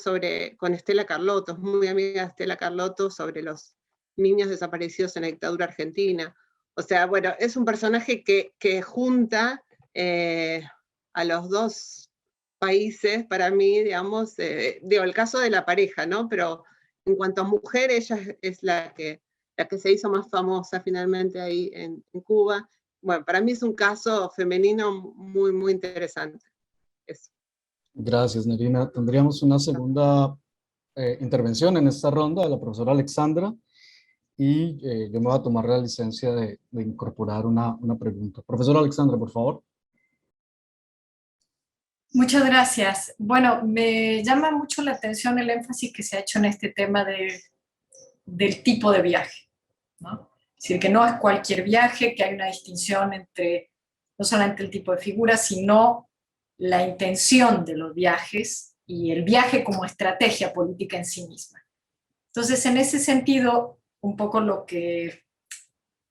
con Estela Carlotto, muy amiga de Estela Carlotto, sobre los niños desaparecidos en la dictadura argentina. O sea, bueno, es un personaje que junta a los dos países, para mí, digamos, digo, el caso de la pareja, ¿no? Pero en cuanto a mujer, ella es la que se hizo más famosa finalmente ahí en Cuba. Bueno, para mí es un caso femenino muy, muy interesante. Eso. Gracias, Nerina. Tendríamos una segunda intervención en esta ronda de la profesora Alexandra, y yo me voy a tomar la licencia de incorporar una pregunta. Profesora Alexandra, por favor. Muchas gracias. Bueno, me llama mucho la atención el énfasis que se ha hecho en este tema del tipo de viaje, ¿no? Es decir, que no es cualquier viaje, que hay una distinción entre no solamente el tipo de figura, sino la intención de los viajes y el viaje como estrategia política en sí misma. Entonces, en ese sentido, un poco lo que,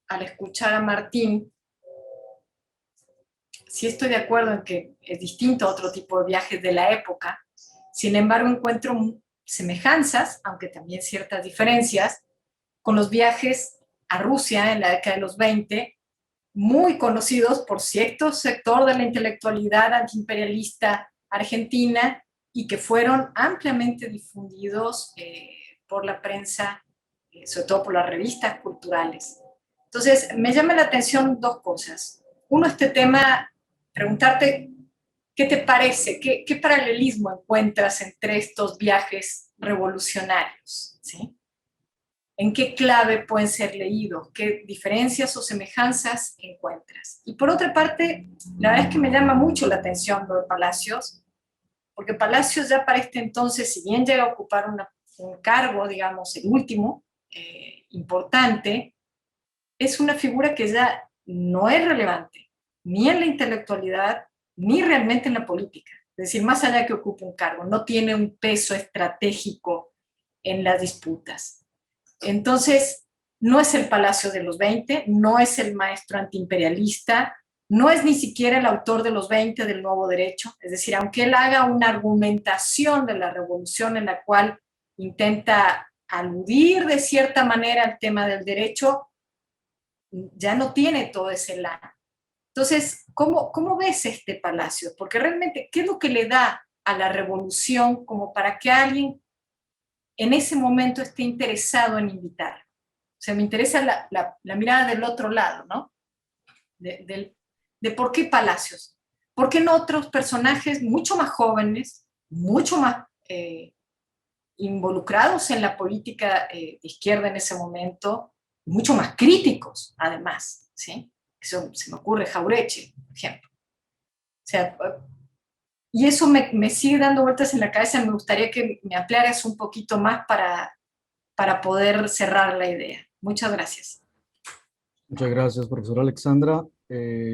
al escuchar a Martín, sí estoy de acuerdo en que es distinto a otro tipo de viajes de la época. Sin embargo, encuentro semejanzas, aunque también ciertas diferencias, con los viajes a Rusia en la década de los 20, muy conocidos por cierto sector de la intelectualidad antiimperialista argentina y que fueron ampliamente difundidos por la prensa, sobre todo por las revistas culturales. Entonces, me llama la atención 2 cosas. Uno, este tema, preguntarte qué te parece, qué paralelismo encuentras entre estos viajes revolucionarios, ¿sí? ¿En qué clave pueden ser leídos? ¿Qué diferencias o semejanzas encuentras? Y por otra parte, la verdad es que me llama mucho la atención lo de Palacios, porque Palacios ya para este entonces, si bien llega a ocupar un cargo, digamos, el último, importante, es una figura que ya no es relevante, ni en la intelectualidad, ni realmente en la política. Es decir, más allá de que ocupe un cargo, no tiene un peso estratégico en las disputas. Entonces, no es el Palacio de los 20, no es el maestro antiimperialista, no es ni siquiera el autor de los 20 del Nuevo Derecho. Es decir, aunque él haga una argumentación de la revolución en la cual intenta aludir de cierta manera al tema del derecho, ya no tiene todo ese lado. Entonces, ¿cómo ves este Palacio? Porque realmente, ¿qué es lo que le da a la revolución como para que alguien en ese momento esté interesado en invitar? O sea, me interesa la mirada del otro lado, ¿no? De por qué Palacios. ¿Por qué no otros personajes mucho más jóvenes, mucho más involucrados en la política de izquierda en ese momento, mucho más críticos, además, ¿sí? Eso se me ocurre Jauretche, por ejemplo. O sea, y eso me sigue dando vueltas en la cabeza. Me gustaría que me ampliaras un poquito más para poder cerrar la idea. Muchas gracias. Muchas gracias, profesora Alexandra.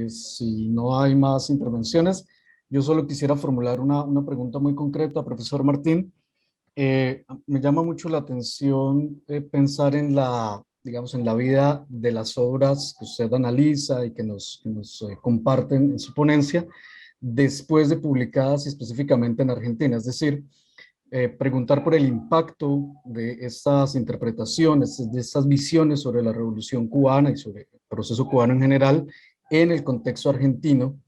Si no hay más intervenciones, yo solo quisiera formular una pregunta muy concreta, profesor Martín. Me llama mucho la atención pensar en digamos, en la vida de las obras que usted analiza y que nos comparten en su ponencia, después de publicadas específicamente en Argentina. Es decir, preguntar por el impacto de estas interpretaciones, de estas visiones sobre la Revolución Cubana y sobre el proceso cubano en general en el contexto argentino,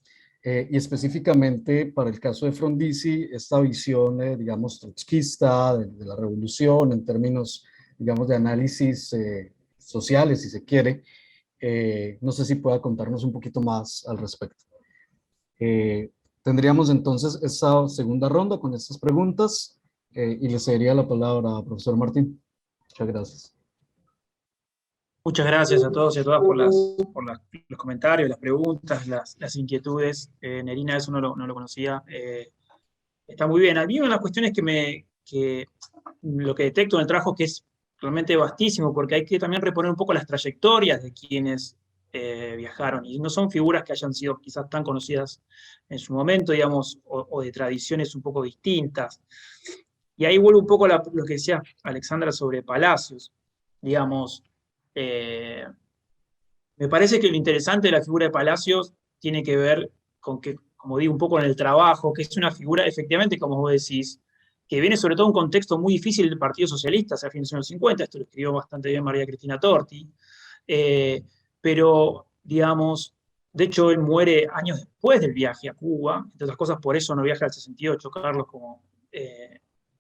y específicamente para el caso de Frondizi, esta visión, digamos, trotskista de la revolución en términos, digamos, de análisis sociales, si se quiere. No sé si pueda contarnos un poquito más al respecto. Tendríamos entonces esta segunda ronda con estas preguntas y le cedería la palabra a profesor Martín. Muchas gracias. Muchas gracias a todos y a todas por los comentarios, las preguntas, las inquietudes. Nerina, eso no lo conocía. Está muy bien. A mí una de las cuestiones que lo que detecto en el trabajo que es realmente vastísimo, porque hay que también reponer un poco las trayectorias de quienes viajaron, y no son figuras que hayan sido quizás tan conocidas en su momento, digamos, o de tradiciones un poco distintas. Y ahí vuelvo un poco a lo que decía Alexandra sobre Palacios, digamos. Me parece que lo interesante de la figura de Palacios tiene que ver con que, como digo, un poco en el trabajo, que es una figura, efectivamente, como vos decís, que viene sobre todo de un contexto muy difícil del Partido Socialista hacia fines de los 50, esto lo escribió bastante bien María Cristina Torti, pero, digamos, de hecho él muere años después del viaje a Cuba, entre otras cosas por eso no viaja al 68, Carlos,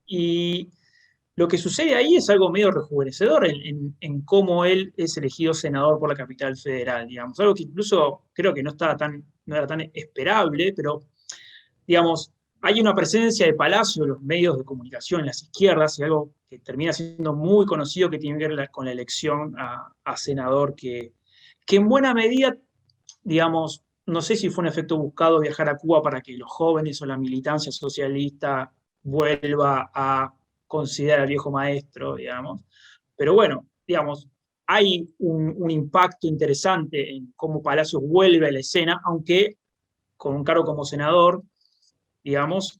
y lo que sucede ahí es algo medio rejuvenecedor en cómo él es elegido senador por la capital federal, digamos. Algo que incluso creo que no era tan esperable, pero, digamos, hay una presencia de Palacio en los medios de comunicación, en las izquierdas, y algo que termina siendo muy conocido que tiene que ver con la elección a senador, que en buena medida, digamos, no sé si fue un efecto buscado viajar a Cuba para que los jóvenes o la militancia socialista vuelva a considerar al viejo maestro, digamos. Pero bueno, digamos, hay un impacto interesante en cómo Palacios vuelve a la escena, aunque con un cargo como senador, digamos,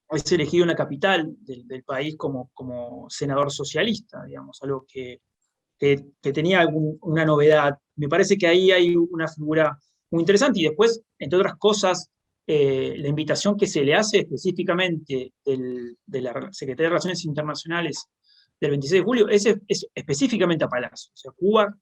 es elegido en la capital del país como senador socialista, digamos, algo que tenía una novedad. Me parece que ahí hay una figura muy interesante, y después, entre otras cosas, la invitación que se le hace específicamente de la Secretaría de Relaciones Internacionales del 26 de julio es específicamente a Palacios. O sea, Cuba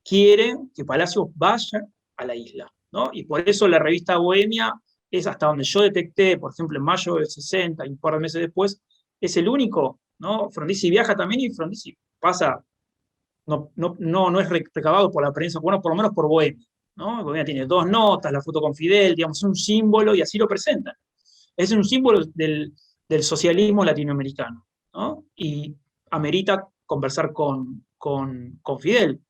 quiere que Palacios vaya a la isla, ¿no? Y por eso la revista Bohemia es, hasta donde yo detecté, por ejemplo, en mayo del 60 y un par de meses después, es el único, ¿no? Frondizi viaja también, y Frondizi pasa, no es recabado por la prensa, bueno, por lo menos por Bohemia, ¿no? Bohemia tiene 2 notas, la foto con Fidel, digamos, es un símbolo, y así lo presentan. Es un símbolo del socialismo latinoamericano, ¿no? Y amerita conversar con Fidel.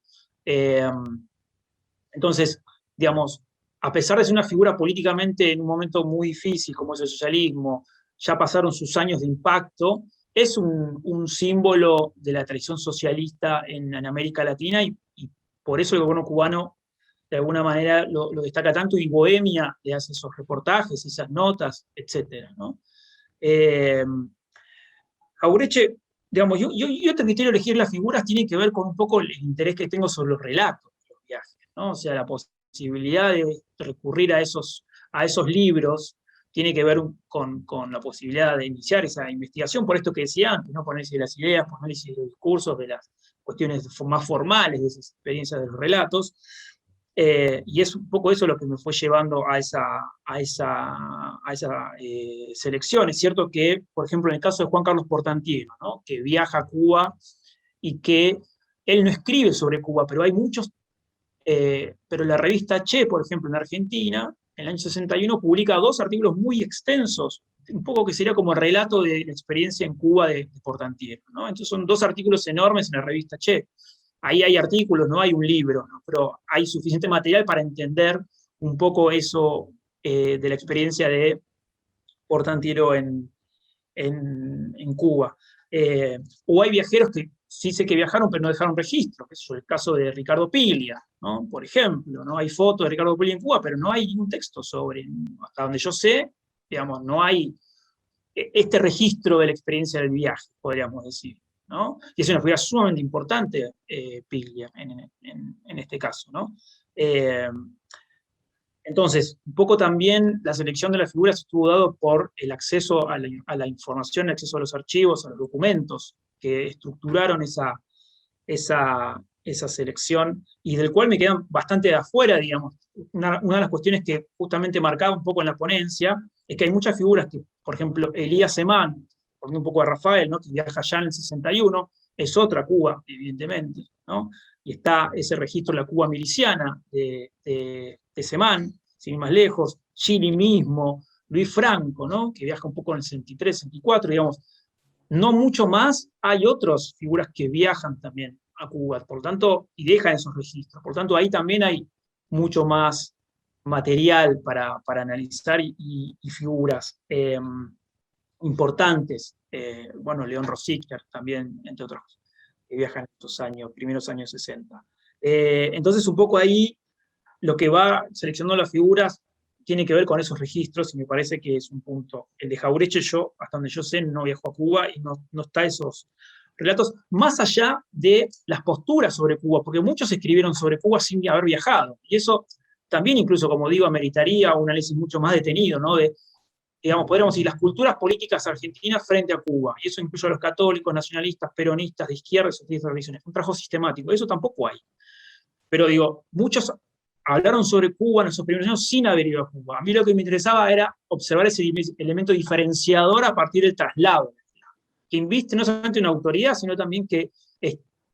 Entonces, digamos, a pesar de ser una figura políticamente en un momento muy difícil como es el socialismo, ya pasaron sus años de impacto, es un símbolo de la tradición socialista en América Latina y por eso el gobierno cubano de alguna manera lo destaca tanto, y Bohemia le hace esos reportajes, esas notas, etc., ¿no? Jauretche, digamos, yo otro criterio de elegir las figuras tiene que ver con un poco el interés que tengo sobre los relatos de los viajes, ¿no? O sea, la posibilidad de recurrir a esos libros tiene que ver con la posibilidad de iniciar esa investigación, por esto que decía antes, ¿no? Por análisis de las ideas, por análisis de los discursos, de las cuestiones más formales de esas experiencias de los relatos, y es un poco eso lo que me fue llevando a esa selección. Es cierto que, por ejemplo, en el caso de Juan Carlos Portantiero, ¿no? Que viaja a Cuba y que él no escribe sobre Cuba, pero hay muchos, pero la revista Che, por ejemplo, en Argentina, en el año 61, publica 2 artículos muy extensos, un poco que sería como el relato de la experiencia en Cuba de Portantiero, ¿no? Entonces son 2 artículos enormes en la revista Che. Ahí hay artículos, no hay un libro, ¿no? Pero hay suficiente material para entender un poco eso de la experiencia de Portantiero en Cuba. O hay viajeros que sí sé que viajaron, pero no dejaron registro, que es el caso de Ricardo Piglia, ¿no? Por ejemplo, ¿no? Hay fotos de Ricardo Piglia en Cuba, pero no hay ningún texto sobre, hasta donde yo sé, digamos, no hay este registro de la experiencia del viaje, podríamos decir, ¿no? Y es una figura sumamente importante, Piglia, en este caso, ¿no? Entonces, un poco también la selección de las figuras estuvo dado por el acceso a la información, el acceso a los archivos, a los documentos que estructuraron esa selección, y del cual me quedan bastante de afuera, digamos. Una de las cuestiones que justamente marcaba un poco en la ponencia es que hay muchas figuras que, por ejemplo, Elías Semán, poniendo un poco a Rafael, ¿no? Que viaja ya en el 61, es otra Cuba, evidentemente, ¿no? Y está ese registro de la Cuba miliciana de Semán, sin ir más lejos, Chile mismo, Luis Franco, ¿no? Que viaja un poco en el 63, 64, digamos. No mucho más, hay otras figuras que viajan también a Cuba, por lo tanto, y dejan esos registros. Por lo tanto, ahí también hay mucho más material para analizar y figuras importantes. Bueno, León Rosicker también, entre otros, que viajan en estos años, primeros años 60. Entonces, un poco ahí, lo que va seleccionando las figuras tiene que ver con esos registros, y me parece que es un punto. El de Jauretche, yo, hasta donde yo sé, no viajó a Cuba y no está esos relatos, más allá de las posturas sobre Cuba, porque muchos escribieron sobre Cuba sin haber viajado, y eso también, incluso, como digo, ameritaría un análisis mucho más detenido, ¿no? De, digamos, podríamos decir, las culturas políticas argentinas frente a Cuba, y eso incluye a los católicos, nacionalistas, peronistas, de izquierda y socialistas de religiones. Un trabajo sistemático, eso tampoco hay. Pero digo, muchos hablaron sobre Cuba en esos primeros años sin haber ido a Cuba. A mí lo que me interesaba era observar ese elemento diferenciador a partir del traslado, que inviste no solamente una autoridad, sino también que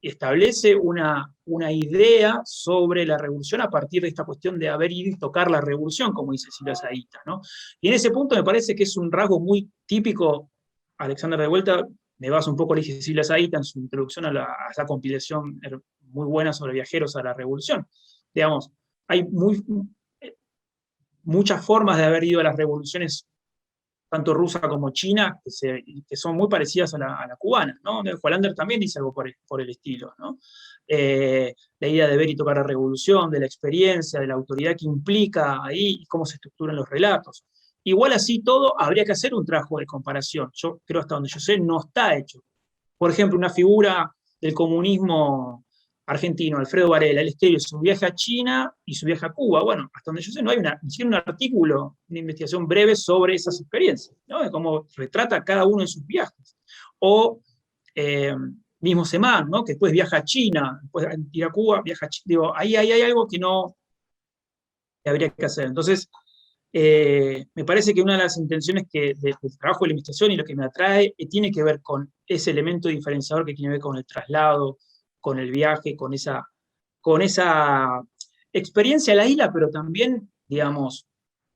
establece una idea sobre la revolución a partir de esta cuestión de haber ido y tocar la revolución, como dice Silvia Zahita, ¿no? Y en ese punto me parece que es un rasgo muy típico. Alexander, de vuelta, me baso un poco, le dice Silvia Zahita en su introducción a esa compilación muy buena sobre viajeros a la revolución. Digamos, hay muchas formas de haber ido a las revoluciones, tanto rusa como china, que son muy parecidas a la cubana, ¿no? Hollander también dice algo por el estilo, ¿no? La idea de ver y tocar la revolución, de la experiencia, de la autoridad que implica ahí, y cómo se estructuran los relatos. Igual así todo, habría que hacer un trabajo de comparación. Yo creo, hasta donde yo sé, no está hecho. Por ejemplo, una figura del comunismo argentino, Alfredo Varela, él escribe su viaje a China y su viaje a Cuba. Bueno, hasta donde yo sé, no hay ni siquiera un artículo, una investigación breve sobre esas experiencias, ¿no? De cómo retrata cada uno de sus viajes. O mismo Semán, ¿no? Que después viaja a China, después ir a Cuba, viaja a China. Digo, ahí hay algo que habría que hacer. Entonces, me parece que una de las intenciones del trabajo de la investigación, y lo que me atrae, tiene que ver con ese elemento diferenciador que tiene que ver con el traslado, con el viaje, con esa experiencia a la isla, pero también, digamos,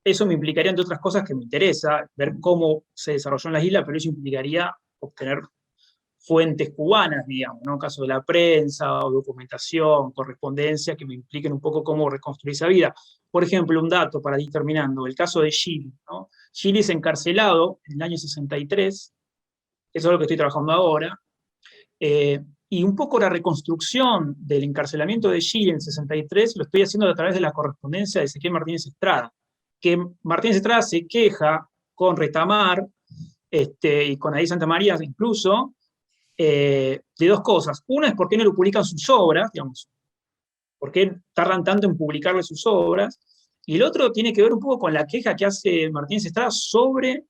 eso me implicaría, entre otras cosas, que me interesa ver cómo se desarrolló en la isla, pero eso implicaría obtener fuentes cubanas, digamos, ¿no? Caso de la prensa, o documentación, correspondencia, que me impliquen un poco cómo reconstruir esa vida. Por ejemplo, un dato para ir terminando, el caso de Gili, ¿no? Gili es encarcelado en el año 63, eso es lo que estoy trabajando ahora, y un poco la reconstrucción del encarcelamiento de Gili en el 63 lo estoy haciendo a través de la correspondencia de Ezequiel Martínez Estrada, que Martínez Estrada se queja con Retamar, y con Adí Santa María incluso, de dos cosas. Una es por qué no lo publican sus obras, digamos, por qué tardan tanto en publicarle sus obras, y el otro tiene que ver un poco con la queja que hace Martínez Estrada sobre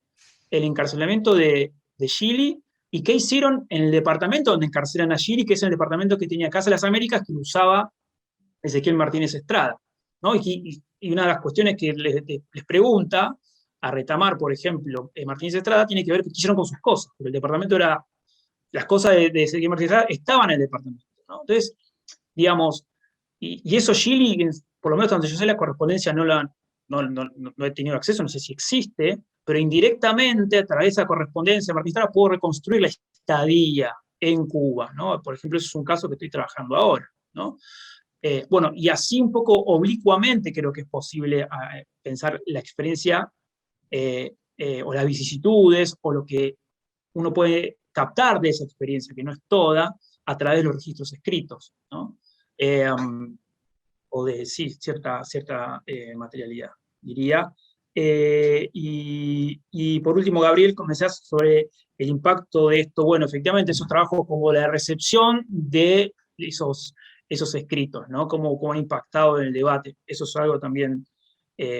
el encarcelamiento de Gili, y qué hicieron en el departamento donde encarcelan a Gili, que es el departamento que tenía Casa de las Américas, que lo usaba Ezequiel Martínez Estrada, ¿no? Y una de las cuestiones que les pregunta a Retamar, por ejemplo, Martínez Estrada, tiene que ver con qué hicieron con sus cosas, porque el departamento era, las cosas de Ezequiel Martínez Estrada estaban en el departamento, ¿no? Entonces, digamos, y eso Gili, por lo menos donde yo sé la correspondencia no he tenido acceso, no sé si existe, pero indirectamente a través de esa correspondencia Martínez Estrada puedo reconstruir la estadía en Cuba, ¿no? Por ejemplo, ese es un caso que estoy trabajando ahora, ¿no? Bueno, y así un poco oblicuamente creo que es posible pensar la experiencia o las vicisitudes o lo que uno puede captar de esa experiencia, que no es toda, a través de los registros escritos, ¿no? O de, sí, cierta materialidad, diría. Y por último, Gabriel, comenzás sobre el impacto de esto. Bueno, efectivamente, esos trabajos como la recepción de esos escritos, ¿no? Cómo han impactado en el debate. Eso es algo también,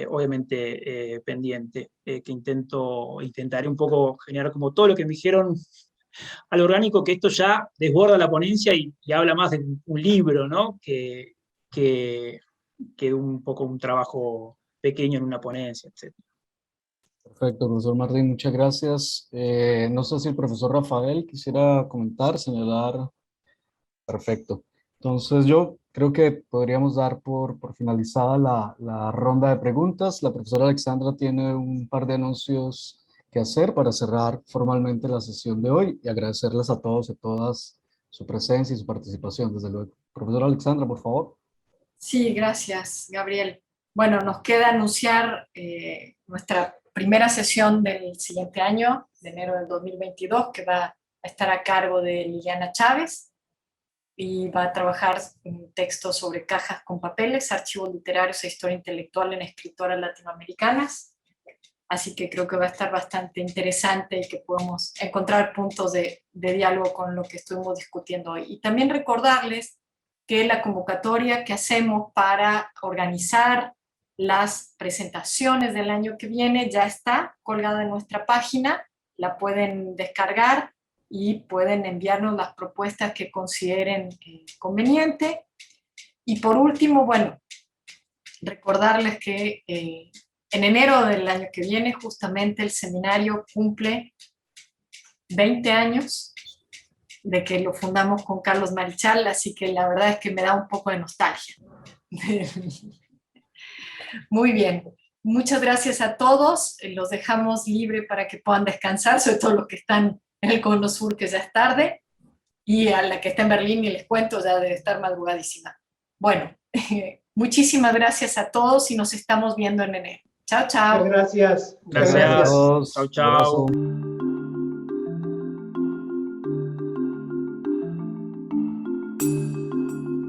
obviamente, pendiente, que intentaré un poco generar como todo lo que me dijeron al orgánico, que esto ya desborda la ponencia y habla más de un libro, ¿no? que un poco un trabajo pequeño en una ponencia, etc. Perfecto, profesor Martín, muchas gracias. No sé si el profesor Rafael quisiera comentar, señalar. Perfecto. Entonces yo creo que podríamos dar por finalizada la ronda de preguntas. La profesora Alexandra tiene un par de anuncios que hacer para cerrar formalmente la sesión de hoy y agradecerles a todos y a todas su presencia y su participación, desde luego. Profesora Alexandra, por favor. Sí, gracias, Gabriel. Bueno, nos queda anunciar nuestra primera sesión del siguiente año, de enero del 2022, que va a estar a cargo de Liliana Chávez y va a trabajar un texto sobre cajas con papeles, archivos literarios e historia intelectual en escritoras latinoamericanas. Así que creo que va a estar bastante interesante y que podemos encontrar puntos de diálogo con lo que estuvimos discutiendo hoy. Y también recordarles que la convocatoria que hacemos para organizar las presentaciones del año que viene ya está colgada en nuestra página, la pueden descargar y pueden enviarnos las propuestas que consideren conveniente. Y por último, bueno, recordarles que en enero del año que viene justamente el seminario cumple 20 años de que lo fundamos con Carlos Marichal, así que la verdad es que me da un poco de nostalgia. Muy bien, muchas gracias a todos, los dejamos libre para que puedan descansar, sobre todo los que están en el Cono Sur, que ya es tarde, y a la que está en Berlín, y les cuento, ya debe estar madrugadísima. Bueno, muchísimas gracias a todos y nos estamos viendo en enero. Chao, chao. Muchas gracias. Gracias. Chao, chao.